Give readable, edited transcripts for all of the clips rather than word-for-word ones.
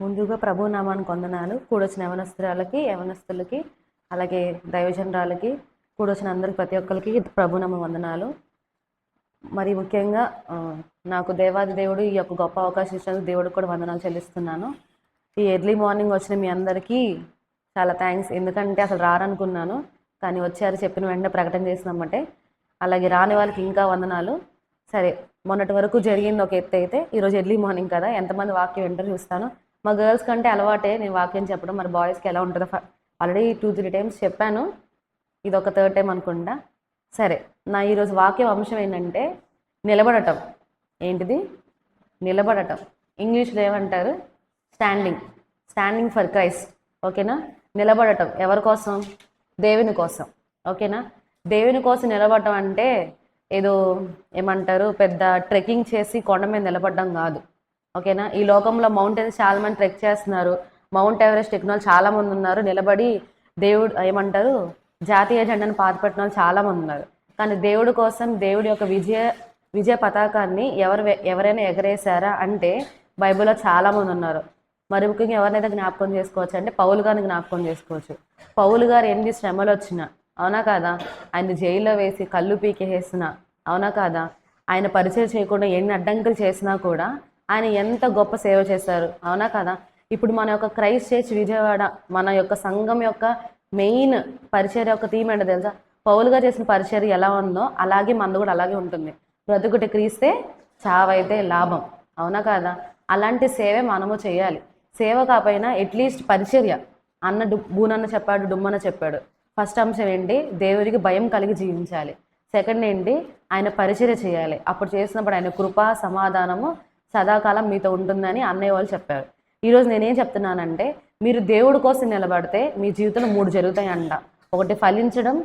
ముందుగా ప్రభు నామానికి వందనాలు. కూడొచ్చిన యవనస్తులకి అలాగే దైవజనరాలకి కూడొచ్చిన అందరికి ప్రతి ఒక్కరికి ప్రభు నామ వందనాలు. మరి ముఖ్యంగా నాకు దేవాది దేవుడు ఈ యొక్క గొప్ప అవకాశం ఇచ్చినందుకు దేవుడికి కూడా వందనాలు చెల్లిస్తున్నాను. ఈ ఎర్లీ మార్నింగ్ వచ్చిన మీ అందరికీ చాలా థ్యాంక్స్. ఎందుకంటే అసలు రారనుకున్నాను, కానీ వచ్చారు, చెప్పిన వెంటనే ప్రకటన చేసినామంటే. అలాగే రాని వాళ్ళకి ఇంకా వందనాలు. సరే, మొన్నటి వరకు జరిగింది ఒక ఎత్తు అయితే ఈరోజు ఎర్లీ మార్నింగ్ కదా, ఎంతమంది వాక్యం వింటారో చూస్తాను. మా గర్ల్స్ కంటే అలవాటే నేను వాక్యం చెప్పడం, మరి బాయ్స్కి ఎలా ఉంటుందో ఆల్రెడీ 2-3 టైమ్స్ చెప్పాను, ఇది ఒక 3rd టైం అనుకుంటా. సరే, నా ఈరోజు వాక్యం అంశం ఏంటంటే నిలబడటం. ఏంటిది? నిలబడటం. ఇంగ్లీష్లో ఏమంటారు? Standing for Christ. ఓకేనా? నిలబడటం ఎవరి కోసం? దేవుని కోసం. ఓకేనా? దేవుని కోసం నిలబడటం అంటే ఏదో ఏమంటారు, పెద్ద ట్రెక్కింగ్ చేసి కొండ మీద నిలబడడం కాదు. ఓకేనా? ఈ లోకంలో మౌంటైన్స్ చాలామంది ట్రెక్ చేస్తున్నారు, మౌంట్ ఎవరెస్ట్ ఎక్కిన వాళ్ళు చాలామంది ఉన్నారు, నిలబడి దేవుడు ఏమంటారు జాతీయ జెండాను పాతిపెట్టిన వాళ్ళు చాలామంది ఉన్నారు. కానీ దేవుడి కోసం దేవుడి యొక్క విజయ పతాకాన్ని ఎవరైనా ఎగరేశారా అంటే బైబిల్లో చాలామంది ఉన్నారు. మరి ముఖ్యంగా ఎవరినైతే జ్ఞాపకం చేసుకోవచ్చు అంటే పౌలు గారిని జ్ఞాపకం చేసుకోవచ్చు. పౌలు గారు ఎన్ని శ్రమలు వచ్చినా, అవునా కాదా, ఆయన జైల్లో వేసి కళ్ళు పీకేసిన, అవునా కాదా, ఆయన పరిచయం చేయకుండా ఎన్ని అడ్డంకులు చేసినా కూడా ఆయన ఎంత గొప్ప సేవ చేశారు, అవునా కదా. ఇప్పుడు మన యొక్క క్రైస్ట్ చర్చ్ విజయవాడ, మన యొక్క సంఘం యొక్క మెయిన్ పరిచర్య యొక్క థీమ్ ఏంటో తెలుసా? పౌలు గారు చేసిన పరిచర్య ఎలా ఉందో అలాగే మనది కూడా అలాగే ఉంటుంది. బ్రతుకుటి క్రీస్తే చావైతే లాభం, అవునా కాదా. అలాంటి సేవే మనము చేయాలి. సేవ కాకపోయినా అట్లీస్ట్ పరిచర్య. అన్న బూనన్న చెప్పాడు, డుమ్మన్న చెప్పాడు. ఫస్ట్ అంశం ఏంటి? దేవుడికి భయం కలిగి జీవించాలి. సెకండ్ ఏంటి? ఆయన పరిచర్య చేయాలి. అప్పుడు చేసినప్పుడు ఆయన కృప సమాధానము సదాకాలం మీతో ఉంటుందని అన్నయ్య వాళ్ళు చెప్పారు. ఈరోజు నేనేం చెప్తున్నానంటే, మీరు దేవుడి కోసం నిలబడితే మీ జీవితంలో 3 జరుగుతాయంట. ఒకటి ఫలించడం,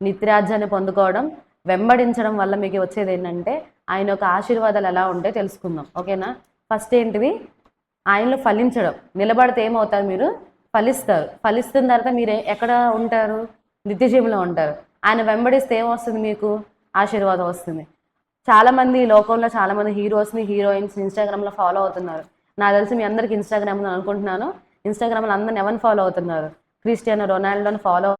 నిత్యరాజ్యాన్ని పొందుకోవడం, వెంబడించడం వల్ల మీకు వచ్చేది ఏంటంటే ఆయన యొక్క ఆశీర్వాదాలు ఎలా ఉంటాయో తెలుసుకుందాం. ఓకేనా? ఫస్ట్ ఏంటిది? ఆయనలో ఫలించడం. నిలబడితే ఏమవుతారు? మీరు ఫలిస్తారు. ఫలిస్తున్న తర్వాత మీరు ఎక్కడ ఉంటారు? నిత్య జీవంలో ఉంటారు. ఆయన వెంబడిస్తే ఏమొస్తుంది? మీకు ఆశీర్వాదం వస్తుంది. చాలామంది ఈ లోకంలో చాలామంది హీరోస్ని హీరోయిన్స్ ఇన్స్టాగ్రామ్లో ఫాలో అవుతున్నారు. నాకు తెలిసి మీ అందరికి ఇన్స్టాగ్రామ్ అనుకుంటున్నాను. ఇన్స్టాగ్రామ్లో అందరిని ఎవరిని ఫాలో అవుతున్నారు? క్రిస్టియానో రొనాల్డోని ఫాలో.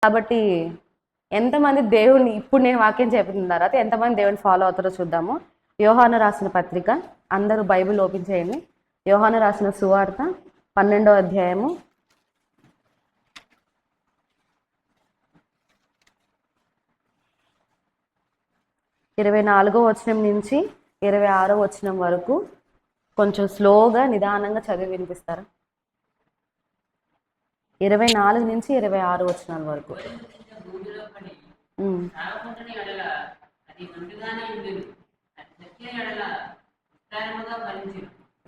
కాబట్టి ఎంతమంది దేవుడిని, ఇప్పుడు నేను వాక్యం చెప్పిన తర్వాత ఎంతమంది దేవుడిని ఫాలో అవుతారో చూద్దాము. యోహాను రాసిన పత్రిక, అందరూ బైబిల్ ఓపెన్ చేయండి. యోహాను రాసిన సువార్త 12వ అధ్యాయము 24వ వచనం నుంచి 26వ వచనం వరకు కొంచెం స్లోగా నిదానంగా చదివి వినిపిస్తారా? 24 నుంచి 26 వచనాల వరకు.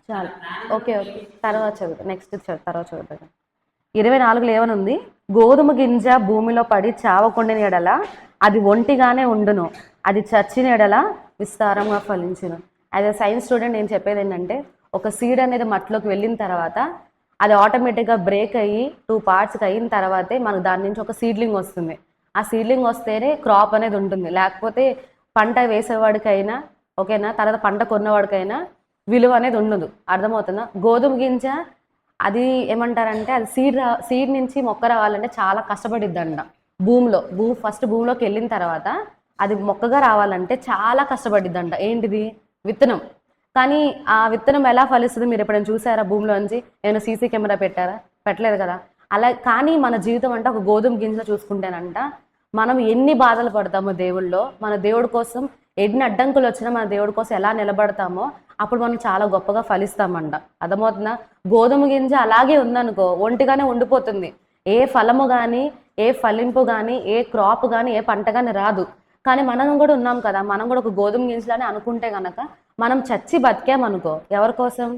చాలు, ఓకే, తర్వాత చదువుతా. నెక్స్ట్ తర్వాత చదువుతా. 24లో ఏమనుంది? గోధుమ గింజ భూమిలో పడి చావకుండిన ఎడల అది ఒంటిగానే ఉండును, అది చచ్చిన ఎడల విస్తారంగా ఫలించును. యాజ్ ఎ సైన్స్ స్టూడెంట్ నేను చెప్పేది ఏంటంటే, ఒక సీడ్ అనేది మట్టిలోకి వెళ్ళిన తర్వాత అది ఆటోమేటిక్గా బ్రేక్ అయ్యి 2 పార్ట్స్కి అయిన తర్వాతే మనకు దాని నుంచి ఒక సీడ్లింగ్ వస్తుంది. ఆ సీడ్లింగ్ వస్తేనే క్రాప్ అనేది ఉంటుంది. లేకపోతే పంట వేసేవాడికైనా ఓకేనా, తర్వాత పంట కొన్నవాడికైనా విలువ అనేది ఉండదు. అర్థమవుతుందా? గోధుమ గింజ అది ఏమంటారంటే, అది సీడ్ నుంచి మొక్క రావాలంటే చాలా కష్టపడిద్దంట. ఫస్ట్ భూమిలోకి వెళ్ళిన తర్వాత అది మొక్కగా రావాలంటే చాలా కష్టపడిద్దంట. ఏంటిది? విత్తనం. కానీ ఆ విత్తనం ఎలా ఫలిస్తుంది మీరు ఎప్పుడైనా చూసారా? భూమిలోంచి ఏమైనా సీసీ కెమెరా పెట్టారా? పెట్టలేదు కదా. అలా కానీ మన జీవితం అంటే ఒక గోధుమ గింజ చూసుకుంటేనంట, మనం ఎన్ని బాధలు పడతామో దేవుళ్ళో, మన దేవుడి కోసం ఎన్ని అడ్డంకులు వచ్చినా మన దేవుడి కోసం ఎలా నిలబడతామో అప్పుడు మనం చాలా గొప్పగా ఫలిస్తామంట. అర్థమవుతుందా? గోధుమ గింజ అలాగే ఉందనుకో ఒంటిగానే ఉండిపోతుంది. ఏ ఫలము కానీ, ఏ ఫలింపు కానీ, ఏ క్రాప్ కానీ, ఏ పంట కానీ రాదు. కానీ మనం కూడా ఉన్నాం కదా, మనం కూడా ఒక గోధుమ గింజలని అనుకుంటే కనుక మనం చచ్చి బతికామనుకో ఎవరి కోసం?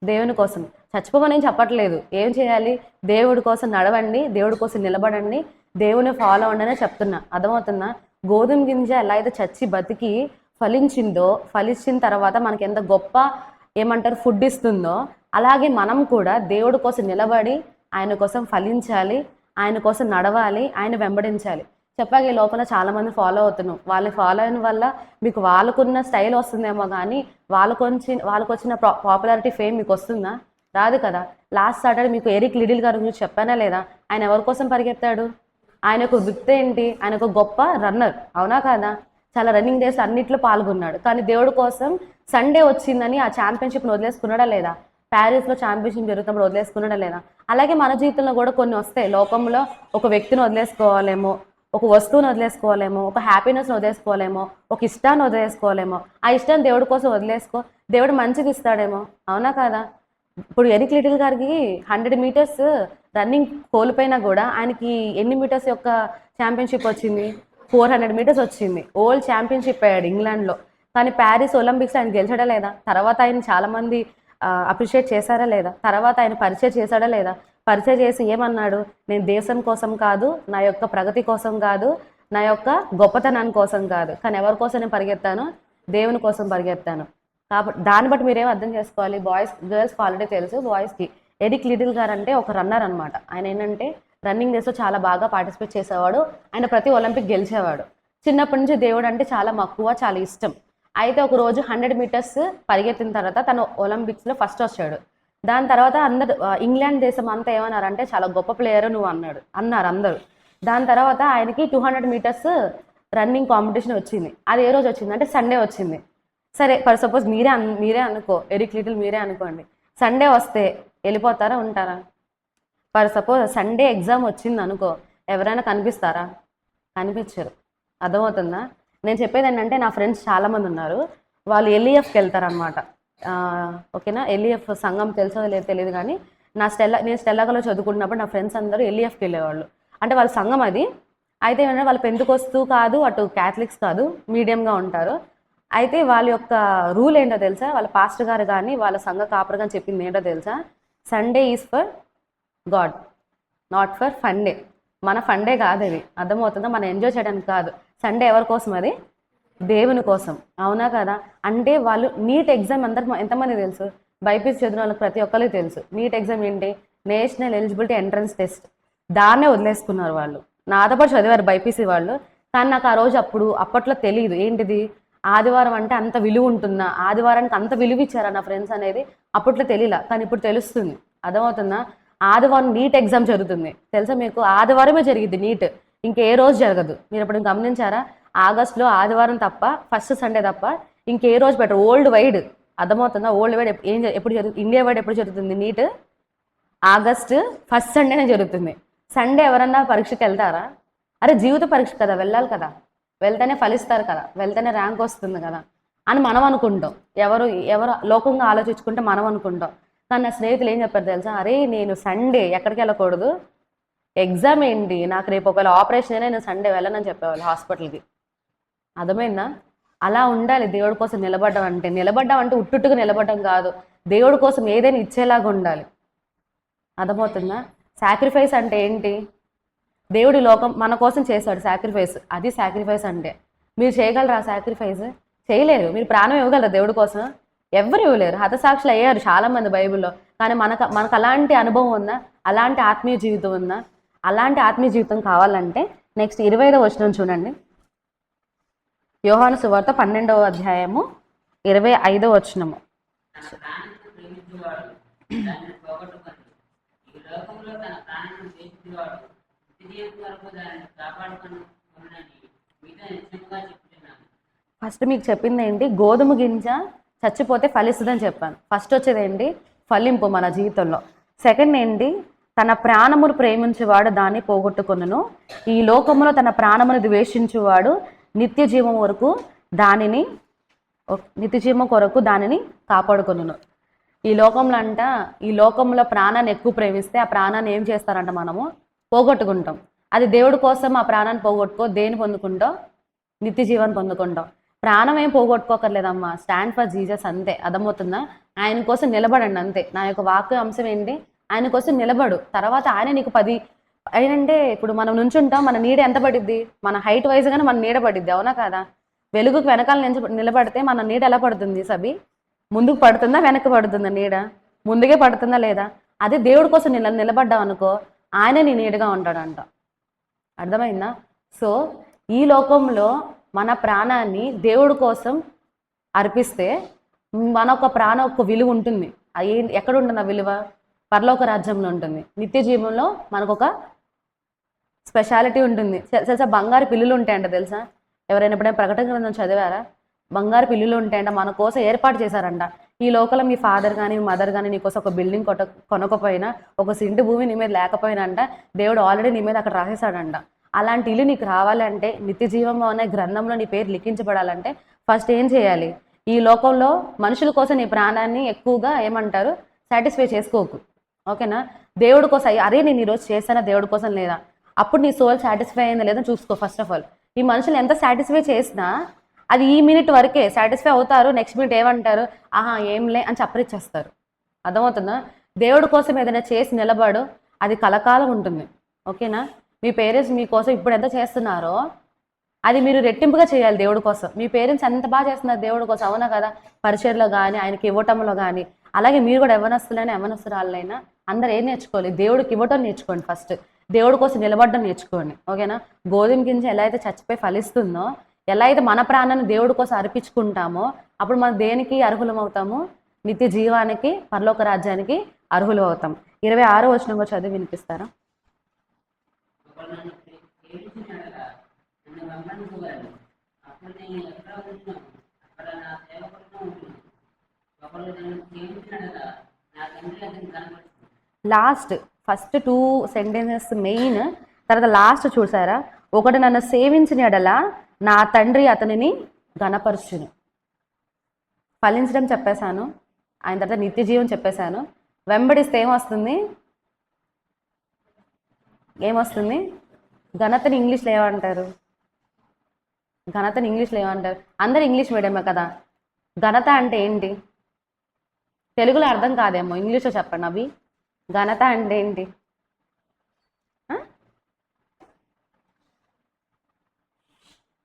దేవుని కోసం. చచ్చిపోమని ఏం చెప్పట్లేదు. ఏం చేయాలి? దేవుడి కోసం నడవండి, దేవుడి కోసం నిలబడండి, దేవుని ఫాలో అవ్వండి అనే చెప్తున్నా. అర్థమవుతుందా? గోధుమ గింజ ఎలా అయితే చచ్చి బతికి ఫలించిందో, ఫలించిన తర్వాత మనకి ఎంత గొప్ప ఏమంటారు ఫుడ్ ఇస్తుందో, అలాగే మనం కూడా దేవుడి కోసం నిలబడి ఆయన కోసం ఫలించాలి, ఆయన కోసం నడవాలి, ఆయన వెంబడించాలి. చెప్పాక ఈ లోపల చాలామంది ఫాలో అవుతున్నాం. వాళ్ళని ఫాలో అయిన వల్ల మీకు వాళ్ళకున్న స్టైల్ వస్తుందేమో కానీ వాళ్ళకు వచ్చిన పాపులారిటీ ఫేమ్ మీకు వస్తుందా? రాదు కదా. లాస్ట్ సాటర్డే మీకు ఎరిక్ లిడిల్ గారి గురించి చెప్పానా లేదా? ఆయన ఎవరి కోసం పరిగెత్తాడు? ఆయన ఒక వృత్తి ఏంటి? ఆయన ఒక గొప్ప రన్నర్, అవునా కాదా? చాలా రన్నింగ్ రేస్ అన్నిట్లో పాల్గొన్నాడు. కానీ దేవుడి కోసం సండే వచ్చిందని ఆ ఛాంపియన్షిప్ని వదిలేసుకున్నాడా లేదా? ప్యారిస్లో ఛాంపియన్షిప్ జరుగుతున్నప్పుడు వదిలేసుకున్నాడా లేదా? అలాగే మన జీవితంలో కూడా కొన్ని వస్తాయి. లోకంలో ఒక వ్యక్తిని వదిలేసుకోవాలేమో, ఒక వస్తువుని వదిలేసుకోవాలేమో, ఒక హ్యాపీనెస్ని వదిలేసుకోవాలేమో, ఒక ఇష్టాన్ని వదిలేసుకోవాలేమో. ఆ ఇష్టాన్ని దేవుడి కోసం వదిలేసుకో, దేవుడు మంచిది ఇస్తాడేమో, అవునా కాదా? ఇప్పుడు ఎరిక్ లిటిల్ గారికి 100 మీటర్స్ రన్నింగ్ కోల్పోయినా కూడా ఆయనకి ఎన్ని మీటర్స్ యొక్క ఛాంపియన్షిప్ వచ్చింది? 400 మీటర్స్ వచ్చింది. ఓల్డ్ ఛాంపియన్షిప్ అయ్యాడు ఇంగ్లాండ్లో. కానీ ప్యారిస్ ఒలింపిక్స్ ఆయన గెలిచాడా లేదా? తర్వాత ఆయన చాలామంది అప్రిషియేట్ చేశారా లేదా? తర్వాత ఆయన పరిచయం చేశాడా లేదా? పరిచయం చేసి ఏమన్నాడు? నేను దేశం కోసం కాదు, నా యొక్క ప్రగతి కోసం కాదు, నా యొక్క గొప్పతనాన్ని కోసం కాదు, కానీ ఎవరి కోసం నేను పరిగెత్తాను? దేవుని కోసం పరిగెత్తాను. కాబట్టి దాన్ని బట్టి మీరేం అర్థం చేసుకోవాలి? గర్ల్స్కి ఆల్రెడీ తెలుసు, బాయ్స్కి. ఎరిక్ లిటిల్ గారు అంటే ఒక రన్నర్ అనమాట. ఆయన ఏంటంటే రన్నింగ్ రేస్లో చాలా బాగా పార్టిసిపేట్ చేసేవాడు. ఆయన ప్రతి ఒలింపిక్ గెలిచేవాడు. చిన్నప్పటి నుంచి దేవుడు అంటే చాలా మక్కువ, చాలా ఇష్టం. అయితే ఒక రోజు 100 మీటర్స్ పరిగెత్తిన తర్వాత తను ఒలింపిక్స్లో ఫస్ట్ వచ్చాడు. దాని తర్వాత అందరు ఇంగ్లాండ్ దేశం అంతా ఏమన్నారంటే చాలా గొప్ప ప్లేయర్ నువ్వు అన్నారు అందరూ. దాని తర్వాత ఆయనకి 200 మీటర్స్ రన్నింగ్ కాంపిటీషన్ వచ్చింది. అది ఏ రోజు వచ్చింది అంటే సండే వచ్చింది. సరే, ఫర్ సపోజ్ మీరే అనుకో, ఎరిక్ లిటిల్ మీరే అనుకోండి. సండే వస్తే వెళ్ళిపోతారా, ఉంటారా? ఫర్ సపోజ్ సండే ఎగ్జామ్ వచ్చింది అనుకో, ఎవరైనా కనిపిస్తారా? కనిపించరు. అర్థమవుతుందా? నేను చెప్పేది ఏంటంటే నా ఫ్రెండ్స్ చాలామంది ఉన్నారు, వాళ్ళు ఎల్ఈఎఫ్కి వెళ్తారనమాట. ఓకేనా? ఎల్ఈఎఫ్ సంఘం తెలుసో లేదు తెలియదు, కానీ నేను స్టెల్లాలో చదువుకుంటున్నప్పుడు నా ఫ్రెండ్స్ అందరూ ఎల్ఈఎఫ్కి వెళ్ళేవాళ్ళు. అంటే వాళ్ళ సంఘం అది. అయితే ఏమంటే వాళ్ళు పెంతుకొస్తూ కాదు, అటు క్యాథలిక్స్ కాదు, మీడియంగా ఉంటారు. అయితే వాళ్ళ యొక్క రూల్ ఏంటో తెలుసా? వాళ్ళ పాస్టర్ గారు కానీ వాళ్ళ సంఘ కాపర్ కానీ చెప్పింది ఏంటో తెలుసా? Sunday is for God, not for funday. మన ఫండే కాదు అది, అర్థమవుతుందా? మనం ఎంజాయ్ చేయడానికి కాదు. సండే ఎవరి కోసం? అది దేవుని కోసం, అవునా కదా? అంటే వాళ్ళు నీట్ ఎగ్జామ్ ఎంతమంది తెలుసు? బైపీసీ చదివిన వాళ్ళకి ప్రతి ఒక్కరికి తెలుసు. నీట్ ఎగ్జామ్ ఏంటి? National eligibility entrance test. దాన్నే వదిలేసుకున్నారు వాళ్ళు. నాతో పాటు చదివారు బైపీసీ వాళ్ళు. కానీ నాకు ఆ రోజు అప్పట్లో తెలియదు ఏంటిది ఆదివారం అంటే అంత విలువ ఉంటుందా, ఆదివారానికి అంత విలువ ఇచ్చారా నా ఫ్రెండ్స్ అనేది అప్పట్లో తెలియలా. కానీ ఇప్పుడు తెలుస్తుంది. అర్థమవుతుందా? ఆదివారం నీట్ ఎగ్జామ్ జరుగుతుంది తెలుసా మీకు? ఆదివారమే జరిగింది నీట్, ఇంకే రోజు జరగదు. మీరు ఎప్పుడు గమనించారా? ఆగస్టులో ఆదివారం తప్ప, ఫస్ట్ సండే తప్ప ఇంకే రోజు పెట్టరు. వరల్డ్ వైడ్, అర్థమవుతుందా? వరల్డ్ వైడ్ ఎప్పుడు జరుగుతుంది? ఇండియా వైడ్ ఎప్పుడు జరుగుతుంది నీట్? ఆగస్ట్ ఫస్ట్ సండేనే జరుగుతుంది. సండే ఎవరన్నా పరీక్షకి వెళ్తారా? అరే జీవిత పరీక్ష కదా, వెళ్ళాలి కదా, వెళ్తేనే ఫలిస్తారు కదా, వెళ్తేనే ర్యాంక్ వస్తుంది కదా అని మనం అనుకుంటాం. ఎవరు లోకంగా ఆలోచించుకుంటే మనం అనుకుంటాం. కానీ నా స్నేహితులు ఏం చెప్పారు తెలుసా? అరే నేను సండే ఎక్కడికి వెళ్ళకూడదు, ఎగ్జామ్ ఏంటి, నాకు రేపు ఒకవేళ ఆపరేషన్ అయినా నేను సండే వెళ్ళనని చెప్పేవాళ్ళు హాస్పిటల్కి. అర్థమైందా? అలా ఉండాలి దేవుడి కోసం నిలబడ్డం అంటే ఉట్టుట్టుగా నిలబడడం కాదు, దేవుడి కోసం ఏదైనా ఇచ్చేలాగా ఉండాలి. అర్థమవుతుందా? సాక్రిఫైస్ అంటే ఏంటి? దేవుడి లోకం మన కోసం చేశాడు సాక్రిఫైస్, అది సాక్రిఫైస్ అంటే. మీరు చేయగలరా సాక్రిఫైస్? చేయలేరు. మీరు ప్రాణం ఇవ్వగలరా దేవుడి కోసం? ఎవరు ఇవ్వలేరు. హతసాక్షులు అయ్యారు చాలామంది బైబిల్లో. కానీ మనకు అలాంటి అనుభవం ఉందా? అలాంటి ఆత్మీయ జీవితం ఉందా? అలాంటి ఆత్మీయ జీవితం కావాలంటే నెక్స్ట్ 25వ వచనం చూడండి. యోహాను సువార్త 12వ అధ్యాయము 25వ వచనము. ఫస్ట్ మీకు చెప్పింది ఏంటి? గోధుమ గింజ చచ్చిపోతే ఫలిస్తుందని చెప్పాను. ఫస్ట్ వచ్చేది ఏంటి? ఫలింపు మన జీవితంలో. సెకండ్ ఏంటి? తన ప్రాణమును ప్రేమించేవాడు దాన్ని పోగొట్టుకొనును, ఈ లోకములో తన ప్రాణమును ద్వేషించువాడు నిత్య జీవం కొరకు దానిని కాపాడుకొనును. ఈ లోకంలో ప్రాణాన్ని ఎక్కువ ప్రేమిస్తే ఆ ప్రాణాన్ని ఏం చేస్తారంట? మనము పోగొట్టుకుంటాం. అది దేవుడి కోసం ఆ ప్రాణాన్ని పోగొట్టుకో దేని పొందుకుంటాం? నిత్య జీవాన్ని పొందుకుంటాం. ప్రాణం ఏం పోగొట్టుకోకర్లేదమ్మా. స్టాండ్ ఫర్ జీసస్ అంతే. అర్థమవుతుందా? ఆయన కోసం నిలబడండి అంతే. నా యొక్క వాక్య అంశం ఏంటి? ఆయన కోసం నిలబడు. తర్వాత ఆయన నీకు 10 ఏంటంటే ఇప్పుడు మనం నుంచుంటాం, మన నీడ ఎంత పడిద్ది? మన హైట్ వైజ్గానే మన నీడ పడిద్ది, అవునా కాదా? వెలుగుకి వెనకాల నిలబడితే మన నీడ ఎలా పడుతుంది సబి? ముందుకు పడుతుందా వెనక్కి పడుతుందా నీడ? ముందుకే పడుతుందా లేదా? అదే దేవుడి కోసం నిలబడ్డావు అనుకో, ఆయన నీ నీడగా ఉంటాడంట. అర్థమైందా? సో ఈ లోకంలో మన ప్రాణాన్ని దేవుడి కోసం అర్పిస్తే మన ఒక ప్రాణం ఒక విలువ ఉంటుంది. అది ఎక్కడ ఉంటుంది? ఆ విలువ పరలోక రాజ్యంలో ఉంటుంది. నిత్య జీవంలో మనకు ఒక స్పెషాలిటీ ఉంటుంది. తెలుసా? బంగారు పిల్లులు ఉంటాయంట. తెలుసా? ఎవరైనా ఎప్పుడైనా ప్రకటన గ్రంథం చదివారా? బంగారు పిల్లులు ఉంటాయంట, మన కోసం ఏర్పాటు చేశారంట. ఈ లోకల్ మీ ఫాదర్ కానీ మీ మదర్ కానీ నీకోసం ఒక బిల్డింగ్ కొనకపోయినా, ఒక సింటి భూమి నీ మీద లేకపోయినా అంట, దేవుడు ఆల్రెడీ నీ మీద అక్కడ రాసేసాడంట. అలాంటి ఇల్లు నీకు రావాలంటే, నిత్య జీవం అనే గ్రంథంలో నీ పేరు లిఖించబడాలంటే ఫస్ట్ ఏం చేయాలి? ఈ లోకంలో మనుషుల కోసం నీ ప్రాణాన్ని ఎక్కువగా ఏమంటారు సాటిస్ఫై చేసుకోకు. ఓకేనా? దేవుడి కోసం, అరే నేను ఈరోజు చేస్తానా దేవుడి కోసం లేదా, అప్పుడు నీ సోల్ సాటిస్ఫై అయిందా లేదని చూసుకో. ఫస్ట్ ఆఫ్ ఆల్ ఈ మనుషులు ఎంత సాటిస్ఫై చేసినా అది ఈ మినిట్ వరకే సాటిస్ఫై అవుతారు. నెక్స్ట్ మినిట్ ఏమంటారు? ఆహా ఏంలే అని చప్పరిచ్చేస్తారు. అర్థమవుతుందా? దేవుడి కోసం ఏదైనా చేసి నిలబడు, అది కలకాలం ఉంటుంది. ఓకేనా? మీ పేరెంట్స్ మీకోసం ఇప్పుడు ఎంత చేస్తున్నారో అది మీరు రెట్టింపుగా చేయాలి దేవుడి కోసం. మీ పేరెంట్స్ ఎంత బాగా చేస్తున్నారు దేవుడి కోసం, అవునా కదా? పరిచయలో కానీ ఆయనకి ఇవ్వటంలో కానీ. అలాగే మీరు కూడా యవ్వనస్తులైనా యవ్వనస్తురాలైనా అందరూ ఏం నేర్చుకోవాలి? దేవుడికి ఇవ్వటం నేర్చుకోండి. ఫస్ట్ దేవుడి కోసం నిలబడడం నేర్చుకోండి. ఓకేనా? గోధుమ గింజ ఎలా అయితే చచ్చిపోయి ఫలిస్తుందో, ఎలా అయితే మన ప్రాణాన్ని దేవుడి కోసం అర్పించుకుంటామో అప్పుడు మనం దేనికి అర్హులం అవుతాము? నిత్య జీవానికి, పరలోక రాజ్యానికి అర్హులు అవుతాం. 26వ వచనం చదివి వినిపిస్తారా? లాస్ట్ ఫస్ట్ 2 సెంటెన్సెస్ మెయిన్, తర్వాత లాస్ట్ చూసారా? ఒకడు నన్ను సేవించిన ఎడల నా తండ్రి అతనిని ఘనపరచును. ఫలించడం చెప్పేశాను, ఆయన తర్వాత నిత్య జీవం చెప్పేశాను. వెంబడిస్తే ఏమొస్తుంది? ఏమొస్తుంది? ఘనతని ఇంగ్లీష్లో ఏమంటారు? ఘనతని ఇంగ్లీష్లో ఏమంటారు? అందరు ఇంగ్లీష్ మీడియమే కదా. ఘనత అంటే ఏంటి? తెలుగులో అర్థం కాదేమో, ఇంగ్లీష్లో చెప్పండి. అవి ఘనత అంటే ఏంటి?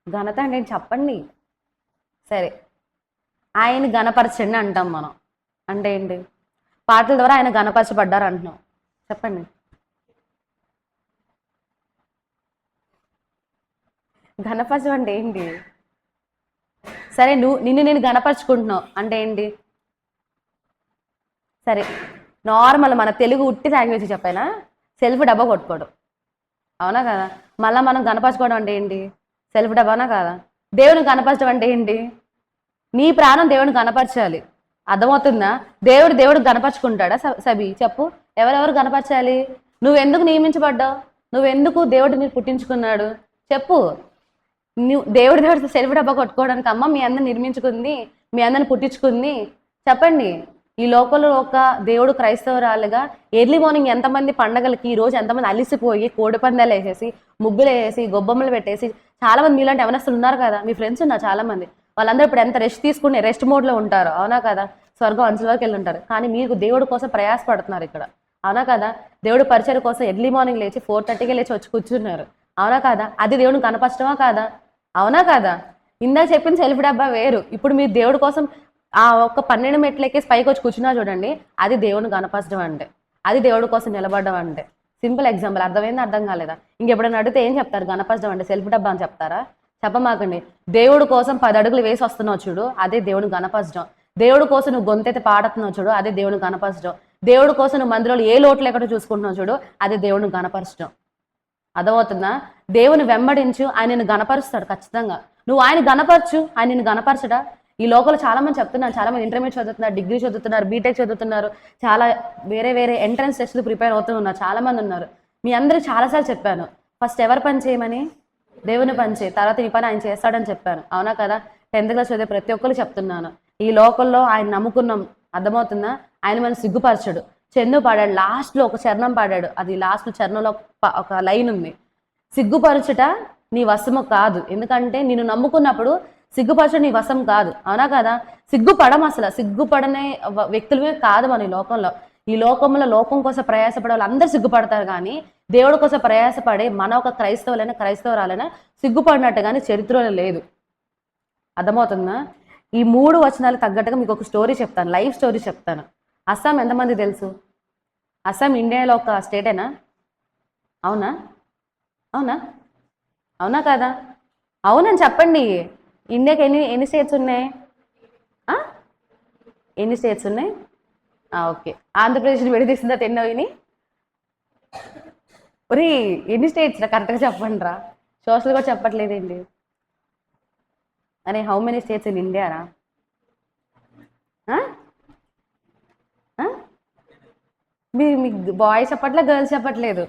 ఘనత అంటే ఏంటి చెప్పండి. సరే, ఆయన ఘనపరచండి అంటాం మనం. అంటే ఏంటి? పాటల ద్వారా ఆయన ఘనపరచబడ్డారు అంటున్నాం. చెప్పండి. ఘనపరచం అంటే ఏంటి? సరే, నిన్ను నేను ఘనపరచుకుంటున్నావు అంటే ఏంటి? సరే, నార్మల్ మన తెలుగు ఉట్టి లాంగ్వేజ్ చెప్పానా? సెల్ఫ్ డబ్బా కొట్టుకోవడం, అవునా కదా? మళ్ళీ మనం ఘనపరచుకోవడం అంటే ఏంటి? సెల్ఫ్ డబ్బానా కాదా? దేవుని ఘనపరచడం అంటే ఏంటి? నీ ప్రాణం దేవుని ఘనపరచాలి. అర్థమవుతుందా? దేవుడు ఘనపరచుకుంటాడా సబి? చెప్పు. ఎవరెవరు ఘనపరచాలి? నువ్వెందుకు నియమించబడ్డావు? నువ్వెందుకు దేవుడిని పుట్టించుకున్నాడు? చెప్పు. దేవుడు సెల్ఫ్ డబ్బా కొట్టుకోవడానికి అమ్మ మీ అందరిని నిర్మించుకుంది, మీ అందరిని పుట్టించుకుంది. చెప్పండి. ఈ లోకంలో ఒక దేవుడు క్రైస్తవురాలుగా ఎర్లీ మార్నింగ్ ఎంతమంది పండగలకి ఈ రోజు ఎంతమంది అలిసిపోయి కోడి పందాలు వేసేసి, ముగ్గులు వేసి, గొబ్బమ్మలు పెట్టేసి, చాలా మంది మీలాంటి యవనస్తులు ఉన్నారు కదా, మీ ఫ్రెండ్స్ ఉన్నారు చాలా మంది. వాళ్ళందరూ ఇప్పుడు ఎంత రెస్ట్ తీసుకుని రెస్ట్ మోడ్లో ఉంటారు, అవునా కదా? స్వర్గం అంచుల వరకు వెళ్ళి ఉంటారు. కానీ మీకు దేవుడి కోసం ప్రయాసపడుతున్నారు ఇక్కడ, అవునా కదా? దేవుడి పరిచయం కోసం ఎర్లీ మార్నింగ్ లేచి 4:30కే లేచి వచ్చి కూర్చున్నారు, అవునా కదా? అది దేవుడిని కనపరచడమా కాదా? అవునా కదా? ఇందాక చెప్పిన సెల్ఫ్ డబ్బా వేరు. ఇప్పుడు మీరు దేవుడి కోసం ఆ ఒక్క 12 మెట్లెక్కేసి పైకి వచ్చి కూర్చున్నా చూడండి, అది దేవుని గణపరచడం అంటే, అది దేవుడి కోసం నిలబడడం అంటే. Simple example. అర్థమైంది? అర్థం కాలేదా? ఇంకెప్పుడైనా అడిగితే ఏం చెప్తారు? గణపరచడం అంటే సెల్ఫ్ డబ్బా అని చెప్తారా? చెప్పమాకండి. దేవుడి కోసం 10 అడుగులు వేసి వస్తున్నావు చూడు, అదే దేవుని గణపరచడం. దేవుడి కోసం నువ్వు గొంతెత్తి పాడుతున్నావు చూడు, అదే దేవుని గణపరచడం. దేవుడి కోసం నువ్వు మందిరంలో ఏ లోటు లేకుండా చూసుకుంటున్నావు చూడు, అదే దేవుని గణపరచడం. అర్థమవుతుందా? దేవుని వెంబడించు, ఆయనను గణపరుస్తాడు ఖచ్చితంగా. నువ్వు ఆయన గణపరచు, ఆయన నిన్ను గణపరచడా? ఈ లోకల్ చాలా మంది చెప్తున్నారు, చాలా మంది ఇంటర్మీడియట్ చదువుతున్నారు, డిగ్రీ చదువుతున్నారు, బీటెక్ చదువుతున్నారు, చాలా వేరే ఎంట్రన్స్ టెస్ట్లు ప్రిపేర్ అవుతూ ఉన్నారు, చాలా మంది ఉన్నారు. మీ అందరికి చాలాసార్లు చెప్పాను, ఫస్ట్ ఎవరు పని చేయమని? దేవుని పని చేయి, తర్వాత నీ పని ఆయన చేస్తాడని చెప్పాను, అవునా కదా? 10th క్లాస్ చదివే ప్రతి ఒక్కరు చెప్తున్నాను. ఈ లోకల్లో ఆయన నమ్ముకున్నాం. అర్థమవుతుందా? ఆయన మనం సిగ్గుపరచడు. చందు పాడాడు, లాస్ట్లో ఒక చరణం పాడాడు, అది లాస్ట్ చరణంలో ఒక లైన్ ఉంది. సిగ్గుపరచుట నీ వశము కాదు, ఎందుకంటే నిన్ను నమ్ముకున్నప్పుడు సిగ్గుపరచడం నీ వశం కాదు, అవునా కదా? సిగ్గుపడం, అసలు సిగ్గుపడనే వ్యక్తులమే కాదు మన ఈ లోకంలో లోకం కోసం ప్రయాసపడే వాళ్ళు అందరూ సిగ్గుపడతారు, కానీ దేవుడి కోసం ప్రయాసపడే మన ఒక క్రైస్తవురాలైనా సిగ్గుపడినట్టు కానీ చరిత్రలో లేదు. అర్థమవుతుందా? ఈ 3 వచనాలు తగ్గట్టుగా మీకు ఒక స్టోరీ చెప్తాను, లైవ్ స్టోరీ చెప్తాను. అస్సాం ఎంతమంది తెలుసు? అస్సాం ఇండియాలో ఒక స్టేటేనా? అవునా? అవునా? అవునా కదా? అవునని చెప్పండి. ఇండియాకి ఎన్ని స్టేట్స్ ఉన్నాయి? ఎన్ని స్టేట్స్ ఉన్నాయి? ఓకే. ఆంధ్రప్రదేశ్ని విడదీసిన తర్వాత ఎన్నో విని ఒరే, ఎన్ని స్టేట్స్ రా? కరెక్ట్గా చెప్పండి రా. సోషల్ కూడా చెప్పట్లేదేంటి? అరే, how many states in India రా? మీకు బాయ్స్ చెప్పట్లే, గర్ల్స్ చెప్పట్లేదు.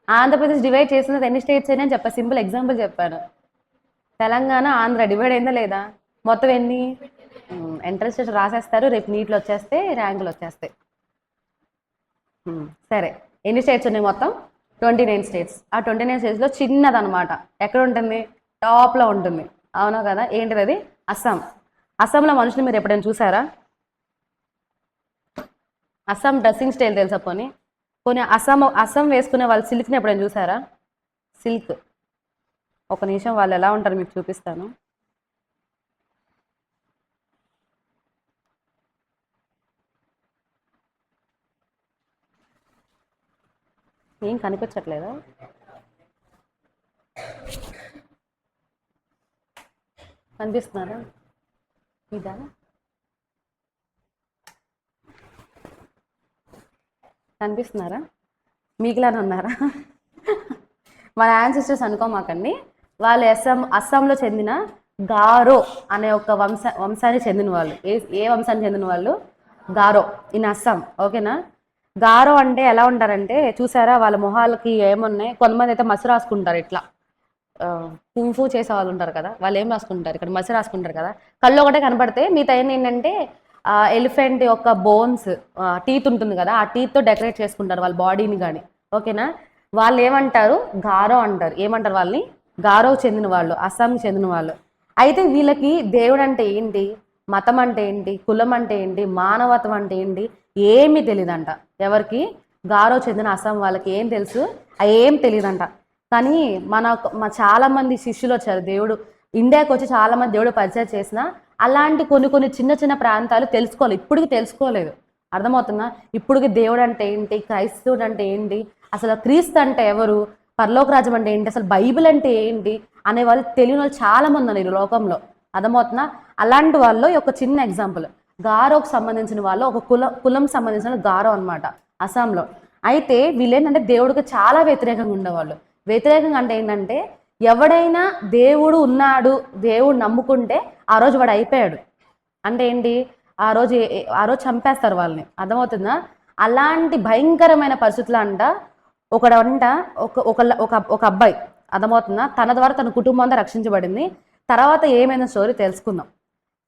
ఆంధ్రప్రదేశ్ డివైడ్ చేసినది ఎన్ని స్టేట్స్ అయినా చెప్పా, సింపుల్ ఎగ్జాంపుల్ చెప్పాను. తెలంగాణ ఆంధ్ర డివైడ్ అయిందా లేదా? మొత్తం ఎన్ని? ఎంట్రన్స్ టెస్ట్ రాసేస్తారు, రేపు నీట్లో వచ్చేస్తే ర్యాంకులు వచ్చేస్తాయి. సరే, ఎన్ని స్టేట్స్ ఉన్నాయి మొత్తం? 29 స్టేట్స్. ఆ 29 స్టేట్స్లో చిన్నదనమాట. ఎక్కడ ఉంటుంది? టాప్లో ఉంటుంది, అవునా కదా? ఏంటిది అది? అస్సాం. అస్సాంలో మనుషులు మీరు ఎప్పుడైనా చూసారా? అస్సాం డ్రెస్సింగ్ స్టైల్ తెలుసా? పోనీ అస్సాం వేసుకునే వాళ్ళు సిల్క్ని ఎప్పుడైనా చూసారా? సిల్క్. ఒక నిమిషం వాళ్ళు ఎలా ఉంటారు మీకు చూపిస్తాను. ఏం కనిపించట్లేదా? కనిపిస్తున్నారా? ఇదా? కనిపిస్తున్నారా? మీకులానే ఉన్నారా? మన యాన్సిస్టర్స్ అనుకోమాకండి. వాళ్ళు అస్సాంలో చెందిన గారో అనే ఒక వంశానికి చెందిన వాళ్ళు. ఏ వంశానికి చెందిన వాళ్ళు? గారో ఇన్ అస్సాం. ఓకేనా? గారో అంటే ఎలా ఉంటారంటే, చూసారా వాళ్ళ మొహాలకి ఏమున్నాయి? కొంతమంది అయితే మసి రాసుకుంటారు ఇట్లా. కుంఫు చేసే వాళ్ళు ఉంటారు కదా, వాళ్ళు ఏం రాసుకుంటారు? ఇక్కడ మసి రాసుకుంటారు కదా. కళ్ళు ఒకటే కనపడితే మిగతా ఏంటంటే ఎలిఫెంట్ యొక్క బోన్స్, టీత్ ఉంటుంది కదా, ఆ టీత్తో డెకరేట్ చేసుకుంటారు వాళ్ళ బాడీని కానీ. ఓకేనా? వాళ్ళు ఏమంటారు? గారో అంటారు. ఏమంటారు వాళ్ళని? గారోకు చెందిన వాళ్ళు, అస్సాంకి చెందిన వాళ్ళు. అయితే వీళ్ళకి దేవుడు అంటే ఏంటి, మతం అంటే ఏంటి, కులం అంటే ఏంటి, మానవత్వం అంటే ఏంటి ఏమీ తెలియదంట. ఎవరికి? గారో చెందిన అస్సాం వాళ్ళకి ఏం తెలుసు? ఏం తెలియదంట. కానీ మా చాలా మంది శిష్యులు వచ్చారు. దేవుడు ఇండియాకి వచ్చి చాలా మంది దేవుడు పరిచయం చేసిన అలాంటి కొన్ని చిన్న చిన్న ప్రాంతాలు తెలుసుకోవాలి, ఇప్పటికి తెలుసుకోలేదు. అర్థమవుతుందా? ఇప్పటికి దేవుడు అంటే ఏంటి, క్రైస్తవుడు అంటే ఏంటి, అసలు క్రీస్తు అంటే ఎవరు, పరలోక రాజ్యం అంటే ఏంటి, అసలు బైబిల్ అంటే ఏంటి అనే వాళ్ళు తెలియని వాళ్ళు చాలా మంది ఉన్నారు ఈ లోకంలో. అర్థమవుతుందా? అలాంటి వాళ్ళు ఒక చిన్న ఎగ్జాంపుల్. గారోకు సంబంధించిన వాళ్ళు ఒక కులం సంబంధించిన గారో అనమాట అస్సాంలో. అయితే వీళ్ళేంటంటే దేవుడికి చాలా వ్యతిరేకంగా ఉండేవాళ్ళు. వ్యతిరేకంగా అంటే ఏంటంటే, ఎవడైనా దేవుడు ఉన్నాడు, దేవుడు నమ్ముకుంటే ఆ రోజు వాడు అయిపోయాడు. అంటే ఏంటి? ఆ రోజు చంపేస్తారు వాళ్ళని. అర్థమవుతుందా? అలాంటి భయంకరమైన పరిస్థితులు అంట ఒకడంట ఒక ఒక ఒక ఒక అబ్బాయి, అర్థమవుతుందా, తన ద్వారా తన కుటుంబం అంతా రక్షించబడింది. తర్వాత ఏమైనా స్టోరీ తెలుసుకుందాం.